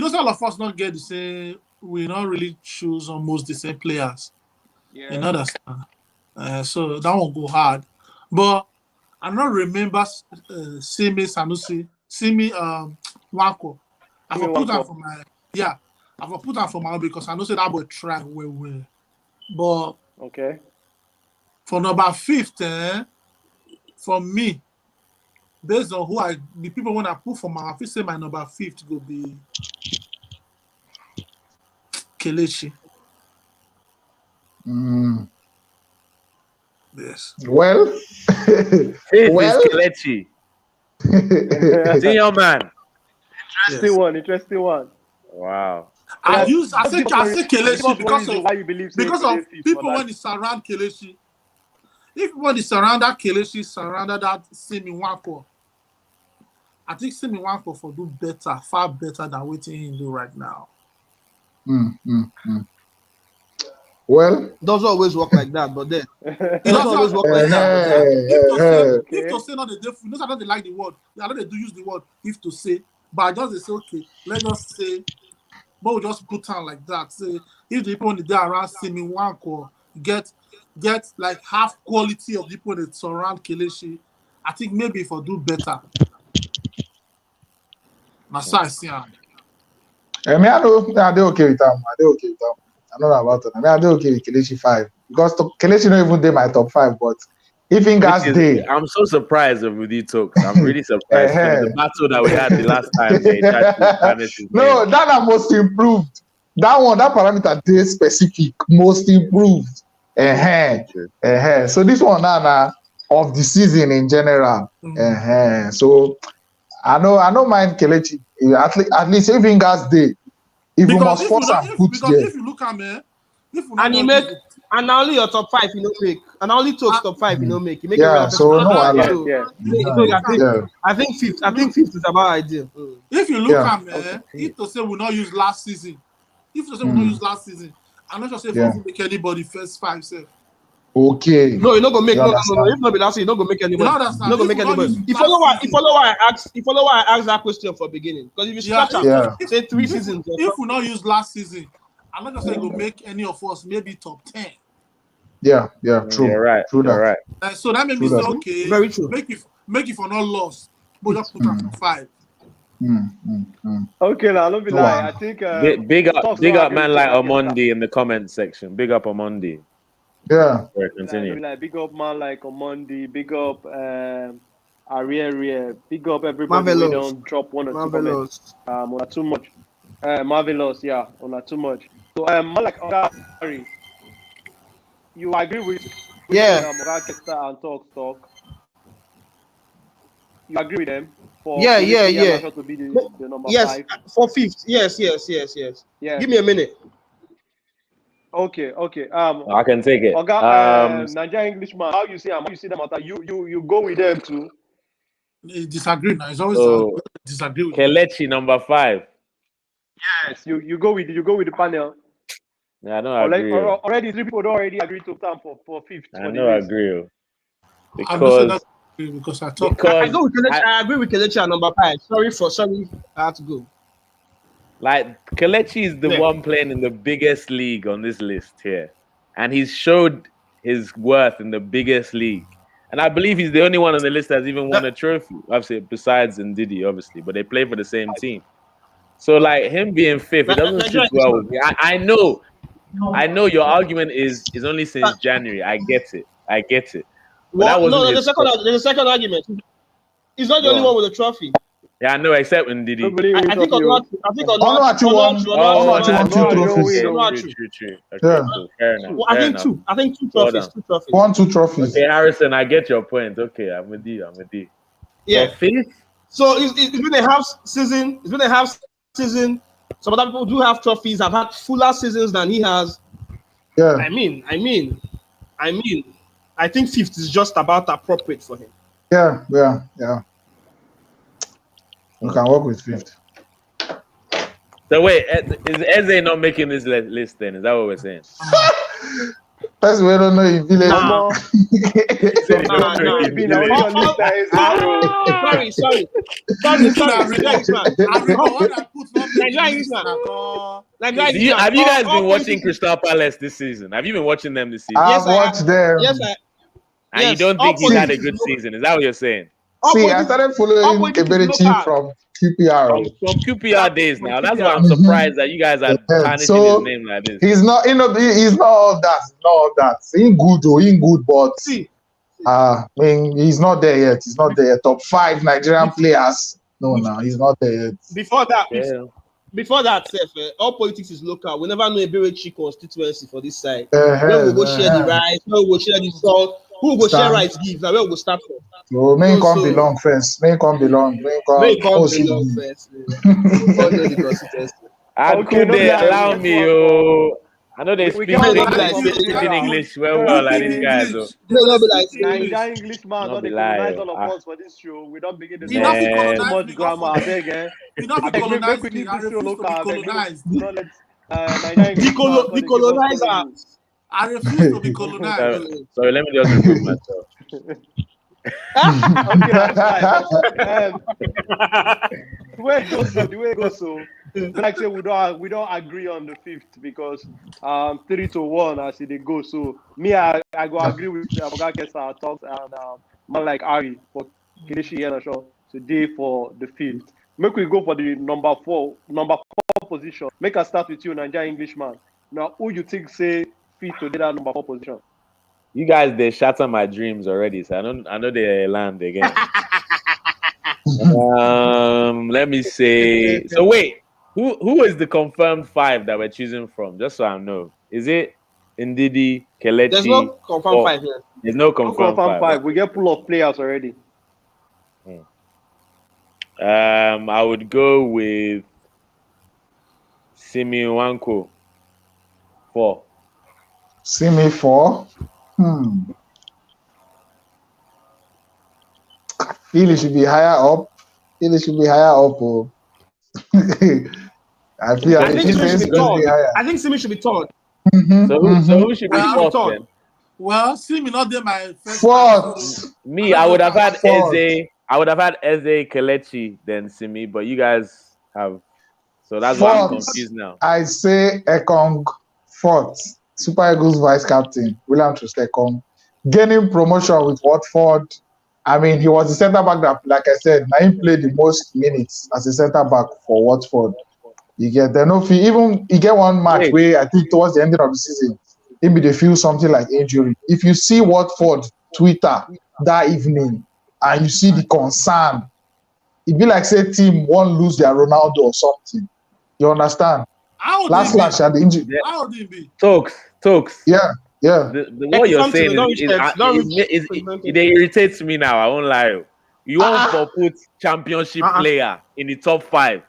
know, all of us not get the same. We not really choose almost the same players. Yeah. You understand? So that won't go hard. But I not remember Simi Sanusi, Simi Wako. I will put that for my I will put that for my own because I know say that boy try well. But okay. For number 5th, for me, based on who the people when I put for my office, say my number 5th will be Kelechi. Yes. Well, Kelechi. Senior man. Interesting one. Wow. I say Kelechi because of people when they surround Kelechi. If when they surround that Kelechi, surrounded that Simi Wanko, I think Simi Wanko for do better, far better than what he do right now. Well, it doesn't always work like that, but then it doesn't always work like that. If to say not the difference, I don't like the word. I know they do use the word if to say, but I just say okay, let us say, but we just put on like that. Say if the people there around Simi Wanko get like half quality of people that surround Kelechi, I think maybe if I do better. I see. I do okay with them. I know about it. I do okay with Kelechi 5 because Kelechi not even did my top 5. But if Ingas day, I'm so surprised with you talks. I'm really surprised. The battle that we had the last time. No, that are most improved. That parameter day specific, most improved. So this one now of the season in general. So I know mind Kelechi. At least if Ingas day. If you must force and put there. If you look at me, and only your top 5 you don't make, and only top 5 you don't make. You make so no, I think fifth. I think fifth is about ideal. If you look at me, if to say we not use last season, I'm not just say if we make anybody first 5 self. Okay. No, you're not gonna make no. If not be last season, you're not gonna make anybody. You're not gonna make anybody. You follow why I asked that question for beginning. Because if you start say 3 seasons. If we not use last season, I'm not just saying go make any of us maybe top 10. Yeah, true. You're right. True that. Right. So that made me say okay. Very true. Make it for not lost, but just put up 5. Okay, now don't be lying. I think big up man like Omondi in the comment section. Big up Omondi. Yeah. Continue. Like big up man like Omondi, big up Ariel, big up everybody who don't drop 1 or 2 comments. Not too much. Marvelous, yeah, not too much. So man like Ari, you agree with Kesta and Talk? You agree with them? Yeah. To be the number 5. For 5th. Yes. Yeah. Give me a minute. Okay. I can take it. Nigerian Englishman, how you see them? You go with them too. Disagree now. It's always disagree with Kelechi number 5. Yes, you go with the panel. Yeah, I don't agree. Already 3 people already agreed to come for 5th. I don't agree. Because I talk. I go with Kelechi. I agree with Kelechi at number 5. Sorry, I had to go. Like Kelechi is the one playing in the biggest league on this list here, and he's showed his worth in the biggest league. And I believe he's the only one on the list that's even won a trophy. Obviously, besides Ndidi, obviously, but they play for the same team. So like him being 5th, it doesn't sit well with me. I know your argument is only since January. I get it. Well, there's a second argument. He's not the only one with a trophy. Yeah, I know, except Ndidi. I think Onuachu won 2 trophies. True. Okay, cool. Fair enough. I think 2 trophies. 2 trophies. 1, 2 trophies. Okay, Harrison, I get your point. Okay, I'm with you. Yeah. 5th? So it's been a half season. Some other people do have trophies. I've had fuller seasons than he has. Yeah. I mean, I think 5th is just about appropriate for him. Yeah. We can work with 5th. So wait, is Eze not making this list then? Is that what we're saying? That's why I don't know if village. Sorry. Have you guys been watching Crystal Palace this season? Have you been watching them this season? I've watched them. And you don't think he's had a good season? Is that what you're saying? See, I started following Eberechi from QPR. From QPR days now. That's why I'm surprised that you guys are tarnishing his name like this. He's not all that. He's good, but he's not there yet. He's not there. Top 5 Nigerian players. No, he's not there yet. Before that, all politics is local. We never know Eberechi constituency for this side. Where we go share the rice, where we go share the salt. Who will share rights give? Where we go start from? So main come belong first. Main come belong first. How Okay, could no they lie, allow let's me? work Oh, I know they We speak cannot not be English, like They say, speaking were English well, speaking like these okay. guys. Oh. English. They may were not be like speaking say, Naija English. English man, Not not be they colonize lie. all of Ah, us for this show. We don't begin the You talk not be too man. colonized much me, God grammar. I forbid. beg, eh? You not I be beg, make colonized we me. leave I this show refuse to local. be I beg, colonized. not let Naija English man the come and give us colonizer. story. I refuse to be colonized. Sorry, let me just remove myself. Okay, that's fine. But the way it goes so like say we don't agree on the fifth because 3-1 as it go. So me I go agree with Oga Kesta talks and man like Ari for Kelechi Iheanacho today for the fifth. Make we go for the number four position. Make us start with you, Nigeria Englishman. Now who you think say fit to get that number 4 position? You guys, they shatter my dreams already, so I know they land again. Let me say. So wait, who is the confirmed 5 that we're choosing from? Just so I know, is it Ndidi, There's Kelechi, no confirmed or 5 here. there's no No confirmed confirm 5? 5. We get pool of players already. I would go with Simi Wanko 4. See me 4. Feel it should be higher up. Feel it should be higher up. Oh. I feel I if think he Simi should says be supposed to third. be higher. I think Simi should be third. So who should I be think Well, should be 4th third. then? well, see me not there my first five. So Fourth. I Me, don't I know would if have I had want Fourth. Eze. I would have had Eze, Kelechi, then Simi, but you guys have. So that's why I'm Fourth. confused now. I say Ekong. Fourth. Super Eagles vice captain. William Troost-Ekong. Gaining promotion with Watford. I mean, he was the centre back that, like I said, now he played the most minutes as a centre back for Watford. You get there no fee. Even you get one match Wait, where I think towards the ending of the season, maybe they feel something like injury. If you see Watford Twitter that evening and you see the concern, it be like say team won't lose their Ronaldo or something. You understand? how old Last he be? the injury. How old he be? Tokes. Yeah, yeah. The what you're Something, saying they don't reach 30. Don't reach it irritates me now. I won't lie. You want Uh-uh. to put championship Uh-uh. player in the top 5? Is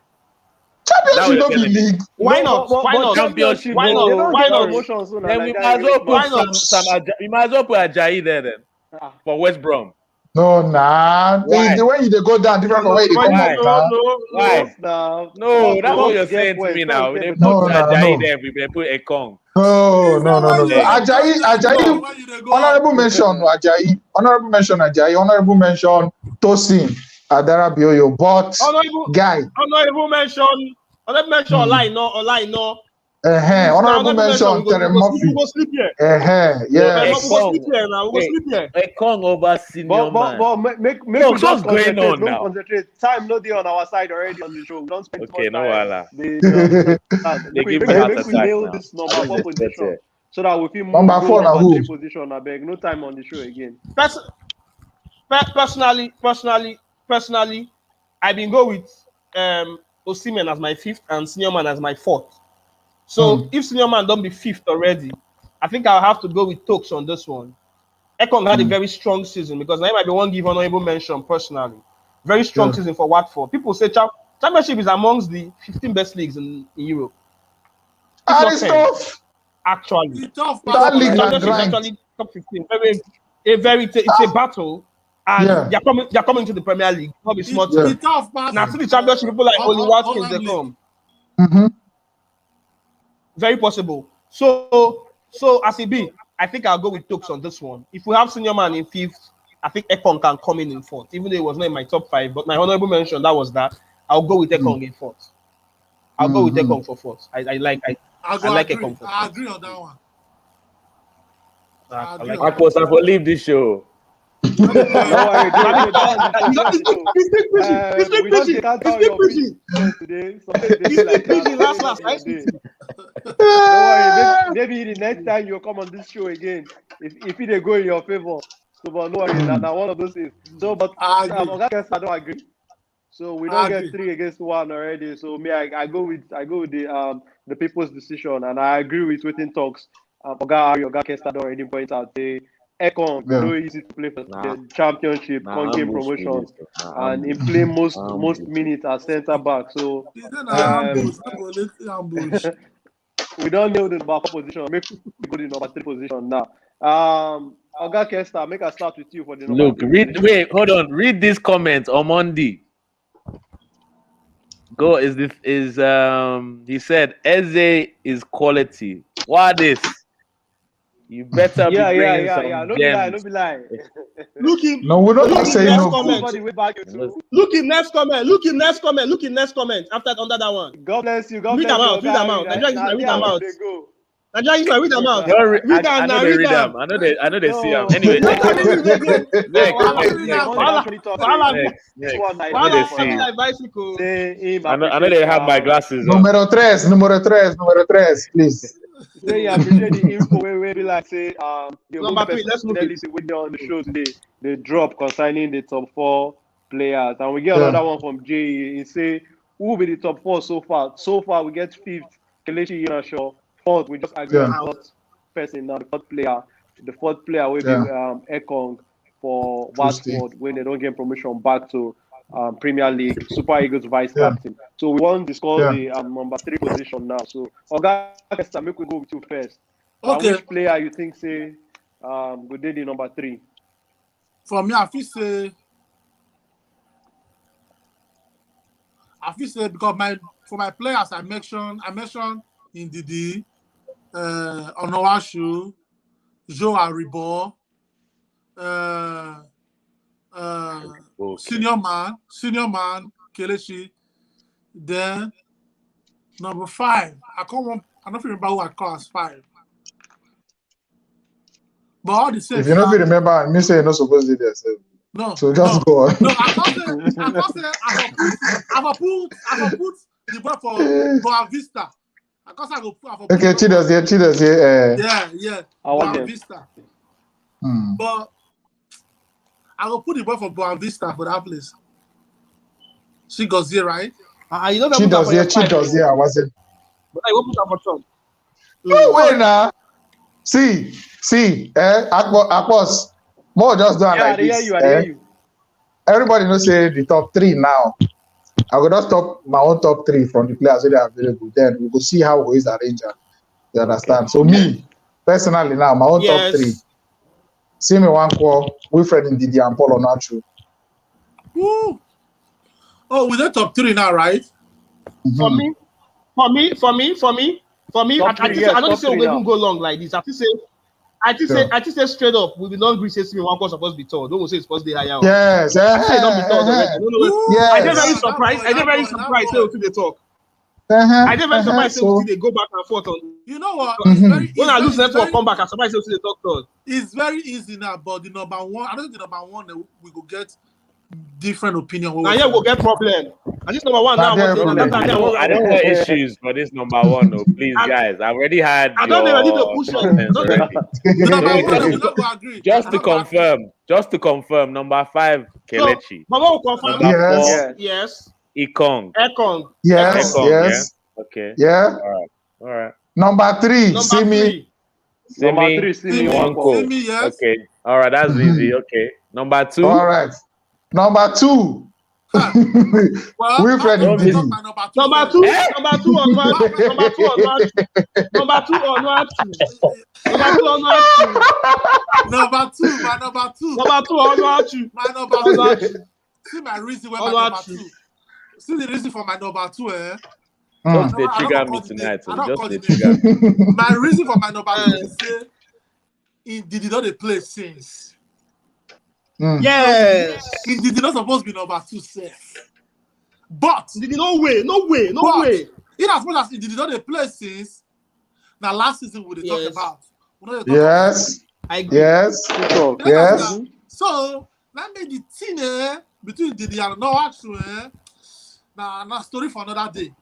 that what Championship you're no be telling me? league. Why No, not? Why but not? Championship, championship, Why they not? no, don't Why get not? sorry. promotion soon. Then we Nigeria might as well English put Why man. not? we might as well put Ajayi there then Ah, for West Brom. No, nah. Why? The way you go down different from where you No, come up, Why? nah. Why? yes, now. No, that's what Talks you're get saying to me points. now. Talks They get put No, better. no, Ajayi no. there. They put Ekong. No, Is no, that no, why no, you no. dey Hey, just tell Ajayi, where you dey go up? honorable mention Ajayi. Honorable mention Ajayi. Honorable mention Tosin Adarabioyo. But honorable, guy, honorable mention Olai no. honorable Honorable mention. mention Terry We Murphy. go sleep here. so We go Yes. sleep Ekong. here now. We go Wait, sleep here. Ekong over senior man. Make No, we just what's going concentrate. on Make we now? concentrate. Time no dey on our side already on the show. We don't spend too Okay, much no time. wala. They Make give me heart we attack nail now. this I number don't 4 expect position it. so that we can Number move go 4 now number who? 3 position. I beg. No time on the show again. Personally, I been go with Osimhen as my 5th and Senior Man as my 4th. So if Senior Man don't be 5th already, I think I'll have to go with Tokes on this one. Ekong had a very strong season because I might be one give honorable mention personally. Very strong season for Watford. People say Championship is amongst the 15 best leagues in Europe. If And not it's 10, tough. actually. It's tough It's pass That tough. league na Championship is grind. actually top 15. It's a battle, and Yeah. they're coming to the Premier League. Not be small It's team. Yeah. it's tough pass. Now, to the Championship, people like Oli Watkins, they Holland League. come. Mm-hmm. Very possible. So as it be, I think I'll go with Tokes on this one. If we have Senior Man in 5th, I think Ekong can come in 4th, even though it was not in my top 5. But my honorable mention, that was that. I'll go with Ekong in 4th. I'll go with Ekong for 4th. I like agree. Ekong for 4th. I agree on that one. I agree like on Akpos, I will leave this show. Don't worry, He's we don't still count out your preaching. today. Something they like Pidgin that. last. I Day. Don't worry, maybe the next time you come on this show again, if it go in your favor. So, but no worry, now one of those things. So, but I agree. I guess I don't agree. So we don't get 3 against 1 already. So me, I go with the people's decision, and I agree with Within Talks. Oga Kesta already point out Ekong, Yeah. no easy to play for Nah. the championship, Nah, game ambush promotion, with this, nah, and he ambush. play most Ambush. minutes as centre back. So He said, "Nah, ambush, ambush." we don't know the number 4 position. Make we go to the number 3 position now. Oga Kesta, make us start with you for the number Look, 3 read. position. Wait, hold on. Read this comment on Monday. Go is this is he said Eze is quality. What is? You better Yeah. be bringing some No be lie, gems. no be lie. Look him. No, we don't Look have him say next no. comment. Everybody way back you too. Look him next comment. Look him next comment. Look him next comment. Under that one. God bless you. God Read bless them you. out. Read them out. Nigeria is read them out. Go. Nigeria is read them out. I Read them know now. they Read read them. them. I know they see them. No. Anyway, Don't tell me read again. next. One night. I know they Follow see. me like bicycle. Say him I know they have my glasses on. Número tres, please. Say you appreciate the info where be like say the Number 3, let's move it. with you on the show today. The drop concerning the top 4 players, and we get Yeah. another one from Jay. He say who will be the top 4 so far? So far we get 5th, Kelechi Iheanacho. 4th, we just agree on Yeah. 4th person now. The 4th player, will be Ekong for Trusty. Watford when they don't get promotion back to Premier League, Super Eagles vice Yeah. captain. So we want to discuss Yeah. the number 3 position now. So Oga Kesta, make we go with you first. Okay. Which player you think say we did the number 3? For me, I feel say because for my players I mentioned in Didi, Onowashu, Joe Aribo, senior man, Kelechi. Then number 5, I don't remember who I call as 5. But all the same, If you don't remember, me say you're not supposed to do this. no. So just go on. No, I can't say I will put the boy for Boavista. I can't say I will put. Okay, Chidas here. Yeah. I want them. Boavista. But I will put the boy for Boavista for that place. She goes here, right? You know that Chidas here. I wasn't. But I will put that for Trump. No way now. See, Akpos, more just done like this. I hear you. Everybody knows say the top 3 now. I will just top my own top 3 from the players that are available. Then we will see how we is arranged. You understand? Okay. So me, personally now, my own top 3. See me one call, Wilfred Ndidi and Paul Onachu. Woo. Oh, we're the top 3 now, right? Mm-hmm. For me, I don't say we even go long like this. I just say straight up, we will not agree say me one call supposed to be told. Don't say it's supposed to be higher. Yes. I say don't be told already. I don't know. Yes. I get very surprised. Say what they talk. I get very surprised. Say they go back and forth on. You know what? When I lose network, come back. I'm surprised. Say they talk to us. It's very easy now, but the number 1. I don't think the number 1 we go get different opinion. Now we'll get problem. And this number 1 now. I don't have issues for this number 1. No, please, guys. I've already had. I don't even need to push it. Just to confirm, number 5, Kelechi. Mama will confirm. Yes. Ekong. Yes. Ekong, yes. Yeah? Okay. Yeah. All right. Number 3, Simi. Number 3, Simi. Yes. Okay. All right. That's easy. Okay. Number 2. All right. Number 2. Wilfred Ndidi. Number 2 on what? Number 2 on what? Number 2 on what? Number 2. My number 2. Number 2 on what? My number 2. See my reason why my number 2. See the reason for my number 2, Just they trigger me tonight. So just they trigger. My reason for my number 2 is say Ndidi not dey play since. Yes. Ndidi not supposed to be number 2 safe. But no way. In as much as Ndidi not dey play since, now last season we dey talk about. Yes. Yes. So that made the thing between Ndidi and Noachu now story for another day.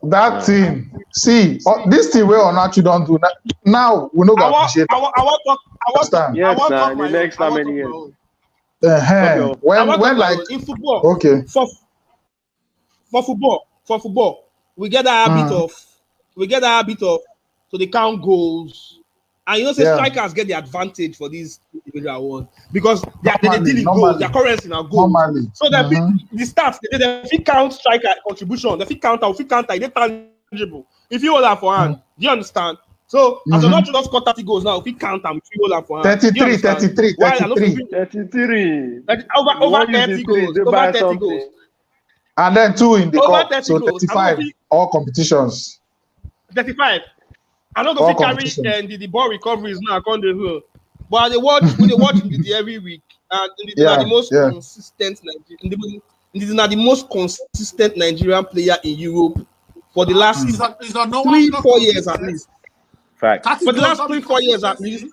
That thing. See, this thing where Onachu don't do now. We know appreciate. I want talk. Yes, sir. The next how many years? When like in football. Okay. For football, we get that habit of to the count goals And you know, say strikers get the advantage for these individual awards because they're dealing goals, their currency now goals. So the stats, they fit count striker contribution, they fit counter, they tangible. If you hold that for hand, do you understand? So as you're not just score 30 goals now, if you count them, if you hold that for hand. 33. Over 30 goals. And then 2 in the cup, so 35, all competitions. 35. I know the carry and the ball recovery is now on the hill. But they watch the every week. And they are the most consistent the most consistent Nigerian player in Europe for the last 3-4 years at least. Fact. For the last 3-4 years at least.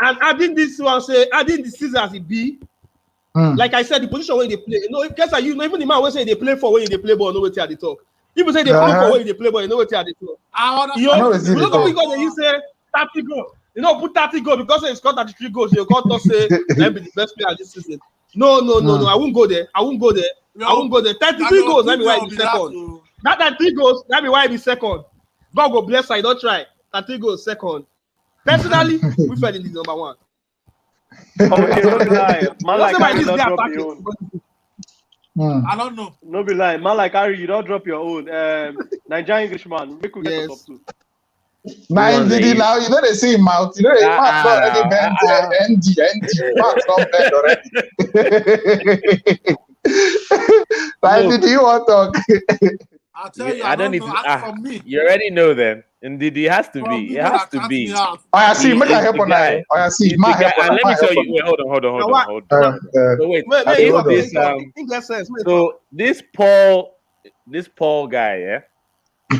And I think this season as it be. Like I said, the position where they play. You know, Kesta, you know, even the man will say they play for when they play ball, no way to the talk. People say they play for when they play ball, you know what they talk. You know, we say 30 goals. You know, put 30 goals because they scored 33 goals. You got to say let me be the best player this season. No. I won't go there. 33 goals. Let me why be second. That 33 goals. Let me why be second. God go bless. I don't try. 33 goals second. Personally, we fell in the number 1. Okay, no be lie. Man like Harry don't drop your own. I don't know. No be lie. Man like Harry, you don't drop your own. Nigerian Englishman, make we get the top 2. Now, you know they see him out. You know they Mark already bent ND. Mark's not bent already. Like, did you want to? I'll tell you, I don't need to. For me. You already know them. Indeed, it has to be. It has to be. I see. Make a help on that. I see. And let me tell you. Wait, hold on. So wait. So this Paul guy, yeah.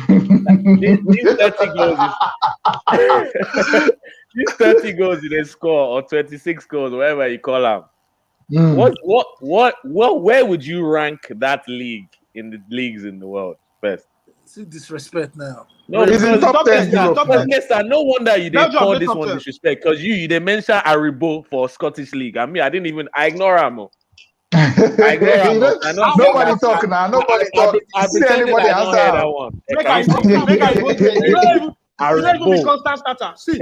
These 30 goals is these 30 goals in a score or 26 goals, whatever you call them. Where would you rank that league in the leagues in the world first? See disrespect now. No, it's in top 10. Kesta, no wonder you didn't call this one disrespect because you didn't mention Aribo for Scottish League. I mean, I ignore him. Nobody talk now. Nobody talk. See anybody answer that one. Aribo constant starter. See.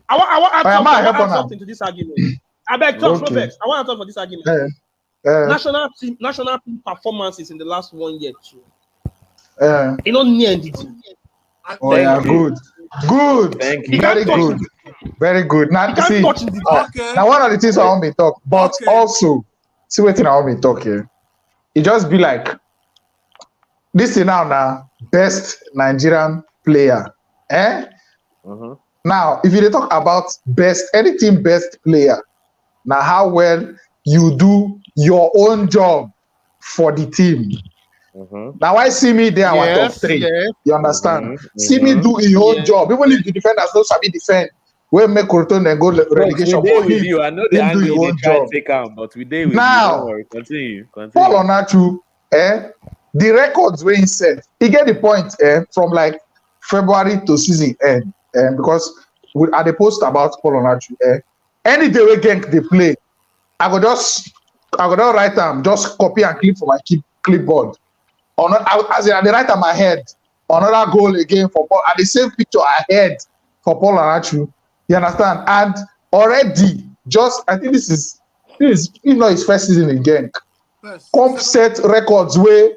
I want to add something to this argument. I beg talk, Robex. I want to talk for this argument. National team performances in the last 1 year too. You know, near NDT. Oh yeah, good. Thank you. Very good. Now see, now one of the things I want me to talk, but also see what thing I want me to talk here. It just be like this is now best Nigerian player. Now, if you talk about any team best player, now how well you do your own job for the team. Now I see me there our top 3. You understand? See me do his own job. Even if the defenders don't sabi defend, we make Corton and go relegation for him. You. I know the angle they try to take out, but we did with now, you. Continue. Paul Onachu, the records were in set. He get the point from like February to season end. Because at the post about Paul Onachu, any day we Genk they play, I go just write them, just copy and clip for my clipboard. As I write on my head, another goal again for Paul, and the same picture I had for Paul Onachu. You understand? And already, I think this is his first season in Genk. Comp set records where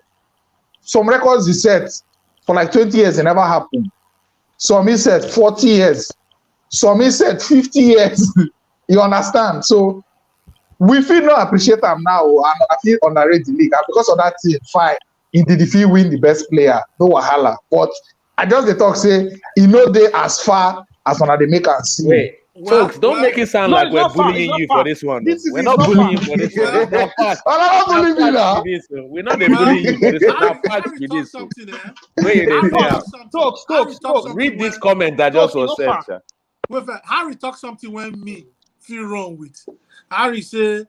some records he set for like 20 years, it never happened. Some he said 40 years. Some he said 50 years. You understand? So we feel not appreciate him now, and I feel underrate the league. And because of that thing, fine. Indeed, if he win the best player, no wahala. But I just the talk say he know they as far as when they make us see. Wait, folks, don't make it sound like we're bullying you for this one. We're not bullying you for this one. We're not bullying you for this one. Wait, read this comment that just was said. Harry talked something when me feel wrong with. Harry said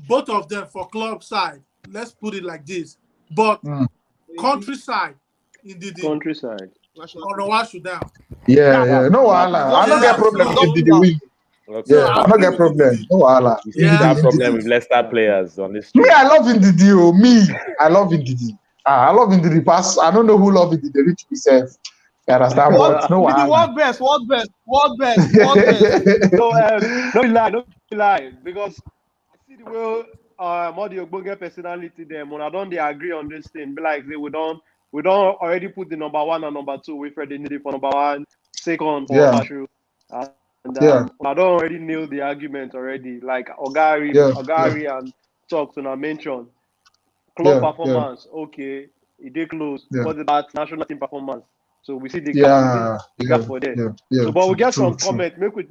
both of them for club side. Let's put it like this. But countryside, indeed. Countryside. On the wash you down. Yeah. No wahala. I don't get problem if they win. Okay. Yeah, I don't get problem. No wahala. You have problem with Leicester players on this. Me, I love Ndidi. I love Ndidi. I love Ndidi pass. I don't know who love Ndidi. Reach myself. You understand? But no What? one. World best. No lie. Because I see the way all the Ogbonge personality them. When I don't they agree on this thing, be like we don't already put the number 1 and number 2. We Fred need it for number 1, second for Yeah. Bashu. And Yeah. I don't already nail the argument already. Like Ogari and talk to mention club performance. Okay, it did close. Yeah. What about national team performance? So we see the gap for there. Yeah. So, but we get some comment. Make we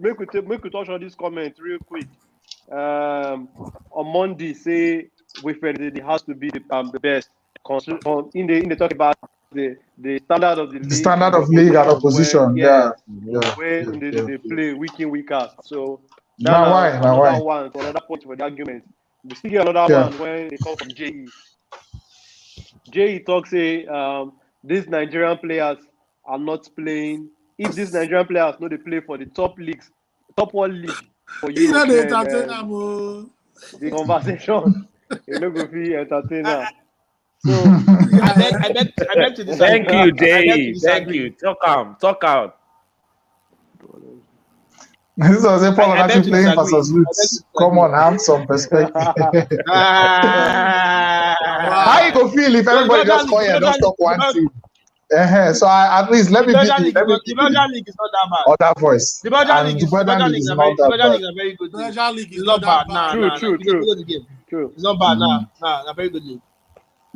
touch on this comment real quick. On Monday, say Wilfred it has to be the best. In the talk about the standard of the league. The standard of league and opposition. Where Yeah. they play week in, week out. So Now why? Another point for the argument. We still get another one when they come from JE. JE talks say these Nigerian players are not playing. If these Nigerian players know they play for the top 1 league for you, the conversation you know go be entertainer. So I beg to disagree. Thank you, Jay. Thank you. Talk out. This was a Paul I beg actually to playing disagree. versus Roots. Come on, have some perspective. How you go feel if everybody just call you and just talk one team? So at least let me be The Belgian league is not that bad. other voice. The Belgian And league the is Belgian league is not the that Belgian league bad. is a very good league. Belgian league It's not bad. Nah. True. It's not bad. Nah, a very good league.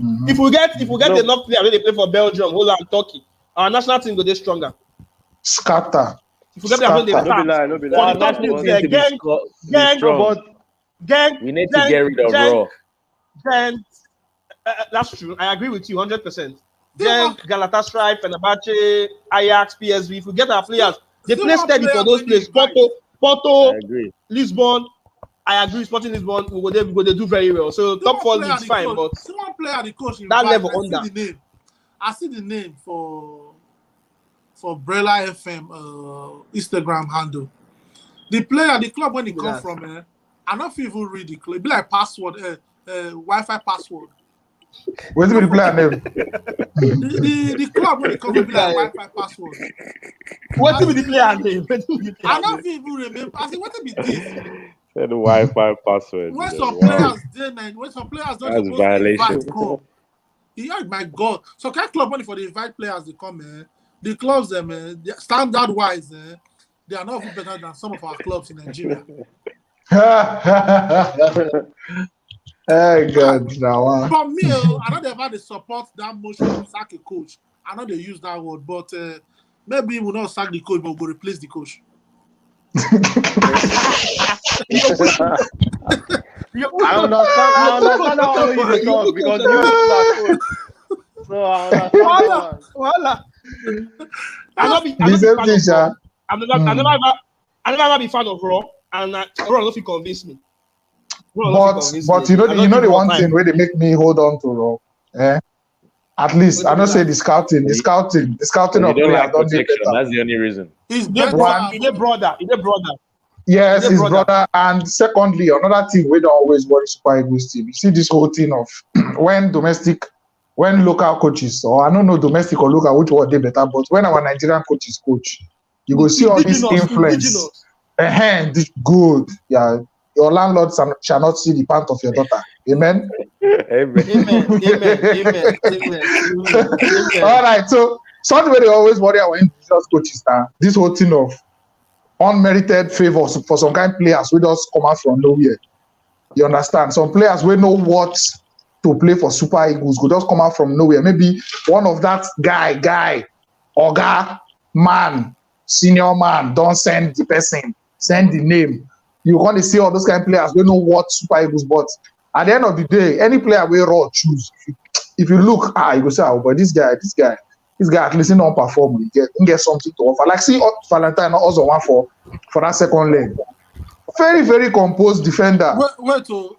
Mhm. If we get enough players when they play for Belgium, Holland, Turkey, our national team go dey stronger. Scatter. If we get players when they Scatter. start, No be For lie. the top league, gang, Strong. We need to get rid of Raw. Then that's true. I agree with you 100%. Then Galatasaray, Fenerbahce, Ajax, PSV. If we get our players, they play steady for those places. Porto, I agree. Lisbon. I agree. Sporting Lisbon, we go they do very well. So top 4 leagues fine, but someone play at the coach that level I under. see the name. I see the name for Brella FM Instagram handle. The player, the club when he come from, I don't even read the club. It be like password, Wi-Fi password. Where's the player name? The club when it come from be like Wi-Fi password. What be the player name? I don't even remember. I said, what be this? Say the Wi-Fi password. When some players don't That's supposed violation. to invite come. Yeah, my God. So can club money for the invite players they come, man. The clubs, man, standard wise, they are not even better than some of our clubs in Nigeria. Hey God, now. For me, I know they've had to support that motion to sack a coach. I know they use that word, but maybe we'll not sack the coach, but we'll replace the coach. I understand how you talk because you are coach. So I understand. Voila. I never be fan of Raw, and Raw don't feel convince me. But you know the one thing where they make me hold on to Raw. At least I don't say the scouting of players like don't need protection. better. That's the only reason. He's brother. Yes, his brother. And secondly, another thing we don't always worry Super Eagles team. You see this whole thing of when local coaches, or I don't know domestic or local, which one they better, but when our Nigerian coaches coach, you go see all this influence. Good. Yeah. Your landlord shall not see the pant of your daughter. Amen. Amen. All right. So something they always worry when individual coaches now. This whole thing of unmerited favors for some kind of players we just come out from nowhere. You understand? Some players we know what to play for Super Eagles could just come out from nowhere. Maybe one of that guy, Oga, man, senior man, don't send the person, send the name. You want to see all those kind of players we know what Super Eagles, but at the end of the day, any player we Raw choose. If you look, you go say, but this guy at least don't perform. He get something to offer. Like see Valentine also one for that second leg. Very, very composed defender. Wait, So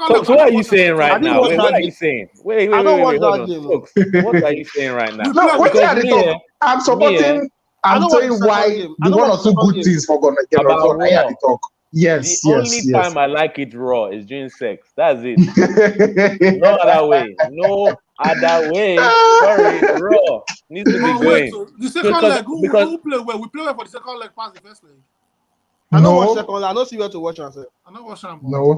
what are you saying right now? What are you saying? Wait, hold on. Folks, what are you saying right now? No, wait till they talk. I'm supporting. I'm telling why the one or two good things for gonna get on. I hear the talk. Yes, the only time I like it raw is during sex. That's it. No other way. Sorry, raw. needs to be But going. the second leg, who play well? We play well for the second leg past the first leg. I don't watch second leg. I don't see where to watch answer. I don't watch them. No.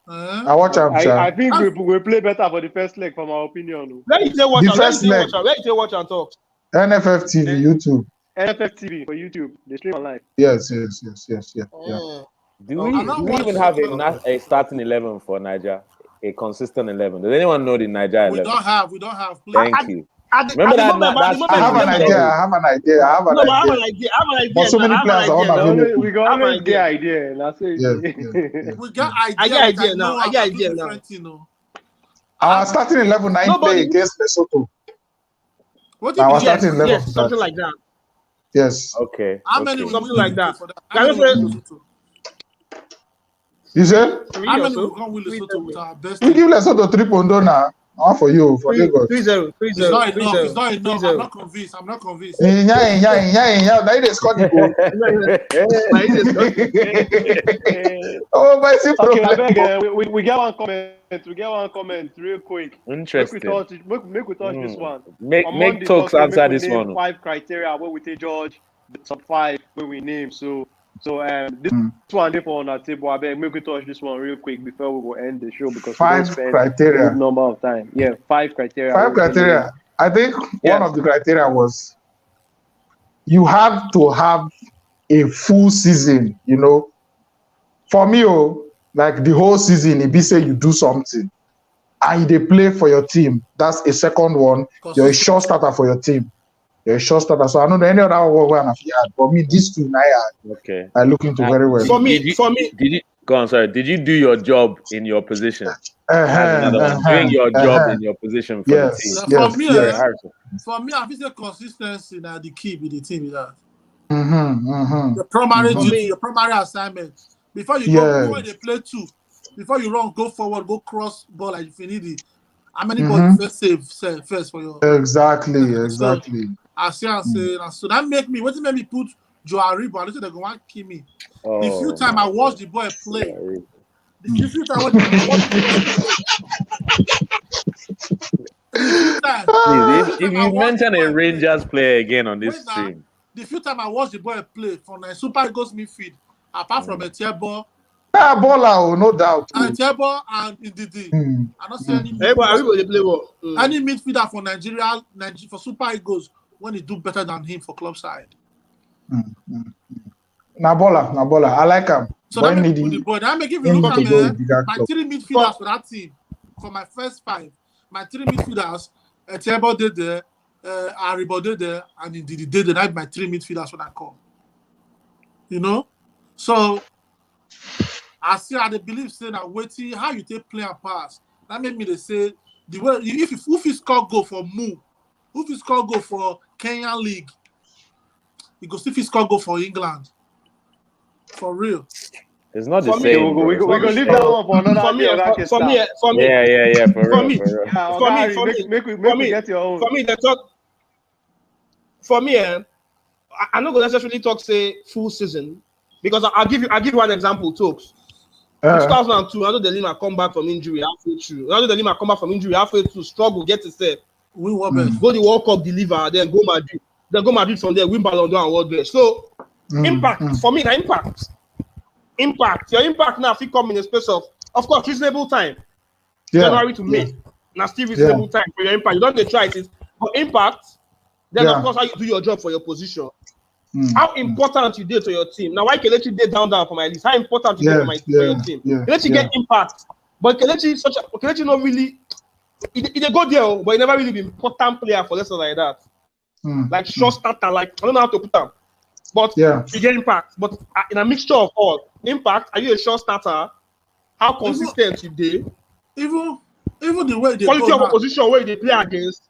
I watch him. I think we play better for the first leg, from our opinion. Where you say watch? The first leg. Where you say watch and talk? NFF TV, YouTube. NFF TV for YouTube. They stream online. Yes. Yeah. Do we even have a starting 11 for Niger? A consistent 11? Does anyone know the Niger 11? We don't have. Thank you. Remember that? I have an idea. But so many players are unavailable. We got an idea. That's it. We got idea. I get idea now. Our starting 11 play against Lesotho. What do you mean? Yes, something like that. Yes. Okay. How many? Something like that. You said? How many will come with Lesotho with our best? We give Lesotho 3 pondo now. Not for you, for Lagos. 3-0. It's not enough. I'm not convinced. Now they scored the goal. Oh, my okay, we get one comment. Real quick. Interesting. Make we touch this one. Make talks answer this one. 5 criteria where we take George the top 5 where we name. So this one there for on our table. I beg, make we touch this one real quick before we go end the show, because 5 criteria. A number of time. Yeah, 5 criteria. 5 criteria. I think one of the criteria was you have to have a full season. You know, for me, like the whole season, if you say you do something and they play for your team, that's a second one. You're a sure starter for your team. You're a sure starter. So I don't know any other one I've had. For me, these two are looking to very well. For me, did you go on? Sorry, did you do your job in your position? Doing your job in your position for the team. For me, I think the consistency that the key with the team is that. The primary duty, your primary assignment. Before you go, when they play 2, before you run, go forward, go cross ball like if you need it. How many balls first save first for your? Exactly. I see. So that make me. What made me put Joe Aribo? I don't think they're going to kill me. The few time I watched the boy play, the few time if you mention a Rangers player again on this stream, the few time I watched the boy play from the Super Eagles midfield, apart from a Tiabo. Baller, no doubt. And Tiabo and Ndidi. I don't see any midfielder for Nigeria for Super Eagles when he do better than him for club side. Nabola. I like him. So that make the boy. That make give you look at my 3 midfielders for that team. For my first 5, my 3 midfielders, Tiabo did there, Aribo did there, and Ndidi did there. That's my 3 midfielders when I call. You know, so. I see how they believe saying that waiting how you take play and pass. That made me they say the way if you score goal for Mu, if you score goal for Kenyan League, you go see if you score goal for England. For real. It's not the same. We're gonna leave that one for another. For me. Yeah. For me, get your own. For me, they talk. For me, I'm not gonna necessarily talk say full season, because I'll give you one example. Talks. 2002, Ronaldo de Lima come back from injury halfway through. Struggle, get to step. Go the World Cup, deliver, then go Madrid. From there, win Ballon d'Or and World Best. So, impact. For me, the impact. Your impact now, if you come in a space of course, reasonable time. January to May. Now, still reasonable time for your impact. You don't try it. But impact, then of course, how you do your job for your position. How important you did to your team. Now, why Kelechi did down for my list? How important you did for your team? Kelechi get impact, but Kelechi not really. He go there, but he never really been important player for lessons like that. Like short starter, like I don't know how to put them, but you get impact. But in a mixture of all impact, are you a short starter? How consistent you did? Even the way they quality of opposition where they play against.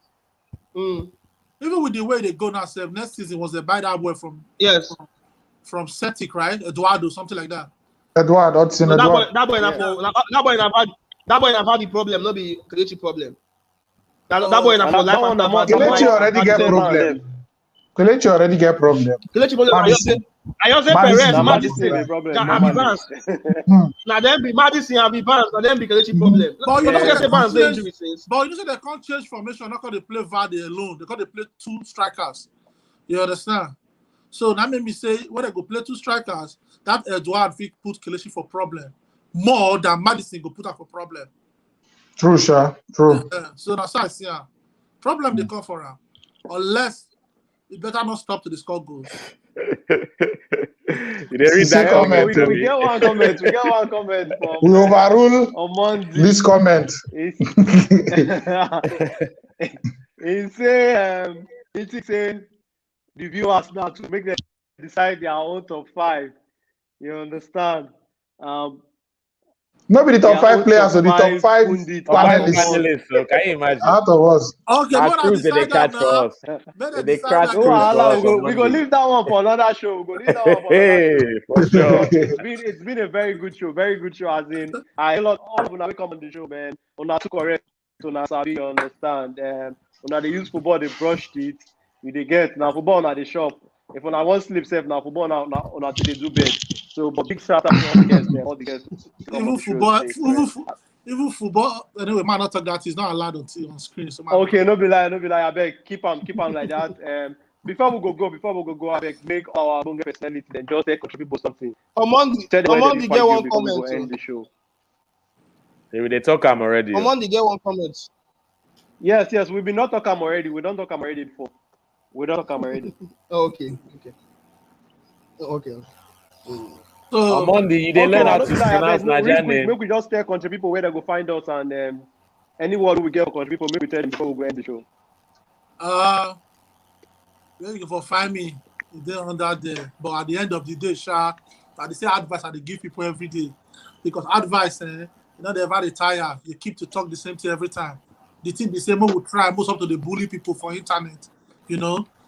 Even with the way they go now, next season was a buy that boy from Celtic, right? Eduardo, something like that. Eduardo. That boy have had the problem, not the Kelechi problem. That boy have Kelechi already get problem. Kelechi already get problem. Kelechi problem. I just say Madison. Perez, Madison Madison, the problem. Abi Vance. Now them be Madison, Abi Vance. Now them be Kelechi problem. But you Don't know get they say Vance can't injury change. since. But you know they can't change formation. Not because they play Vardy alone. They play 2 strikers. You understand? So that made me say when they go play 2 strikers, that Edouard fit put Kelechi for problem more than Madison go put her for problem. True, sure. True. So that's how I see her. Problem they come for her. Unless it better not stop to the score goals. You didn't read that comment. We get one comment. We get one comment from We overrule Omondi. this comment. He say the viewers now to make them decide their own top 5. You understand? Maybe the top 5 players or the top 5 panelists. panelists. So can you imagine? Out of us. Okay, Our what I crews that they decide catch for now. us. They They decide crash that- crews for us on We go Monday. leave that one for another show. We go leave that one for another show. Hey, for sure. It's been a very good show. Very good show. As in, I lot all of them come on the show, man. Una too correct. Una sabi, you understand. Una they use football, they brushed it. They get now football na the shop. If una want sleep safe now football now una they do bed. So, but big shout out to all the guests. Even football. Anyway, man, not talk that is not allowed on screen. So Okay, no be lie. I beg, keep on like that. Before we go, I beg, make our own personality then just contribute something. Omondi get one comment. End the show. They talk I'm already. Omondi get one comment. Yes, we've been not talking already. We don't talk already before. We don't talk already. Okay. So On Monday, you didn't learn how to pronounce Nigerian name. Maybe we just tell country people where they go find us and any word we get for country people, maybe tell them before we go end the show. where you go find me on that day. But at the end of the day, I they say advice I they give people every day. Because advice, they ever retire. You keep to talk the same thing every time. The thing the same will try most of the bully people for internet.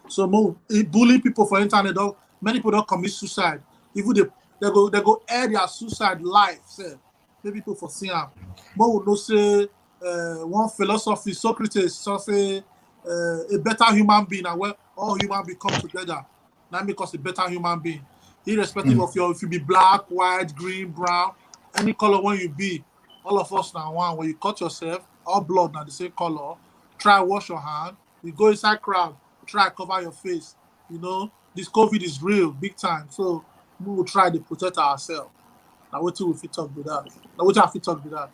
So bully people for internet. Many people don't commit suicide. Even they go air their suicide life. Say, maybe people for seeing them. More will not say one philosophy, Socrates, say a better human being, and where all human beings come together. That makes us a better human being. Irrespective of if you be black, white, green, brown, any color when you be, all of us now one. When you cut yourself, all blood now the same color. Try wash your hand. You go inside crowd, try cover your face. This COVID is real, big time. So we will try to protect ourselves. Now what we fit talk with that? Now what I fit talk with that?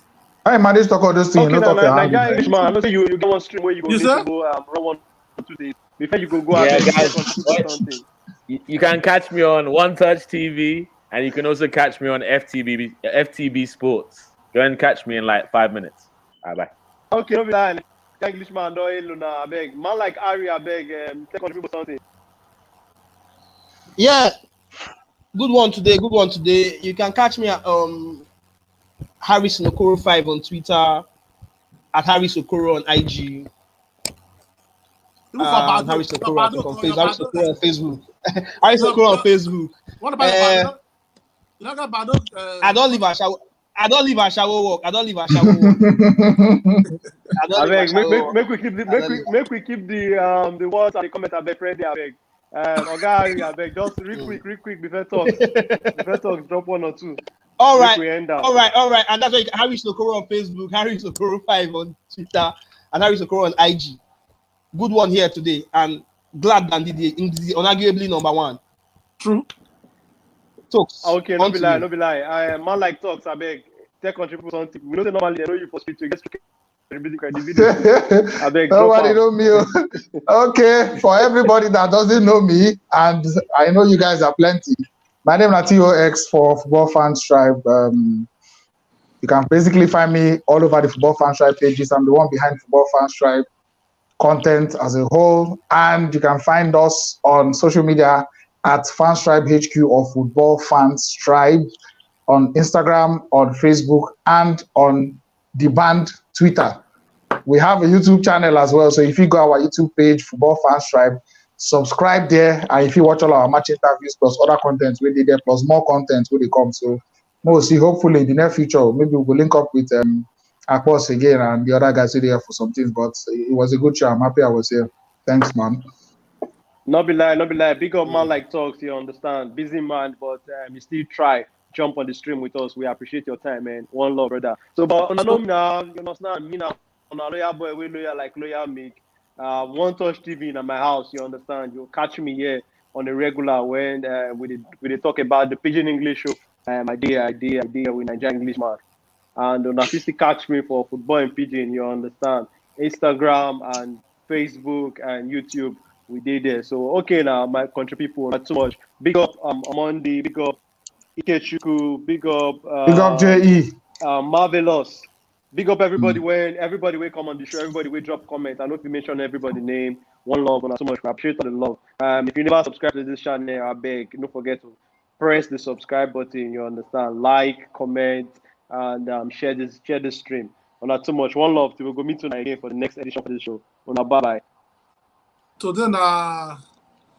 I managed to call this thing. Okay, now, Englishman, I know say you get one stream where you go run 1 or 2 days. Before you go Yeah, out guys, something. You can catch me on One Touch TV, and you can also catch me on FTB Sports. Go and catch me in like 5 minutes. Bye. Okay, no be lying. Englishman, I beg. Man like Ari, I beg. Take contribute something. Yeah, good one today. You can catch me at Harris Okoro 5 on Twitter, at Harris Okoro on IG. Harris Okoro on Facebook. Harris Okoro on Facebook. What about I don't leave a shower. I don't leave a shower walk. I beg, make we keep the words and the comment. I beg, Freddy. I beg. I beg. Just real quick before talk. Drop 1 or 2. All right. And that's why Harris Okoro on Facebook, Harris Okoro 5 on Twitter, and Harris Okoro on IG. Good one here today, and glad than the unarguably number 1. True. Talks. Okay, no be lie. Man like talks, I beg. Take contribute something. We know normally they know you for speech to get credibility. I beg. Nobody know me. Okay, for everybody that doesn't know me, and I know you guys are plenty. My name is TOX for Football Fanstribe. You can basically find me all over the Football Fanstribe pages. I'm the one behind Football Fanstribe content as a whole, and you can find us on social media at Fanstribe HQ or Football Fanstribe on Instagram, on Facebook, and on the band Twitter. We have a YouTube channel as well, so if you go our YouTube page, Football Fanstribe, subscribe there, and if you watch all our match interviews plus other content where they there, plus more content where they come. So we'll see, hopefully in the near future, maybe we'll link up with Akpos again and the other guys there for some things, but it was a good show. I'm happy I was here. Thanks, man. Not be lie. Big up man like talks, you understand. Busy man, but you still try jump on the stream with us. We appreciate your time, man. One love, brother. So, but on know now, you understand me now. On a loyal boy, we loyal like loyal make. One touch TV in my house, you understand. You'll catch me here on a regular when we talk about the Pidgin English show. Idea with Nigerian English man. And on still catch me for football and Pidgin, you understand. Instagram and Facebook and YouTube. We did there. So okay now, my country people, not too much. Big up Amondi, big up Ikechukwu, big up Big up JE. Marvelous. Big up everybody when everybody will come on the show, everybody will drop comment. I know if you mention everybody's name, one love, and so much. We appreciate all the love. If you never subscribe to this channel, I beg, don't forget to press the subscribe button, you understand. Like, comment, and share this stream. Not too much. One love. We'll go meet tonight again for the next edition of this show. Bye bye. So then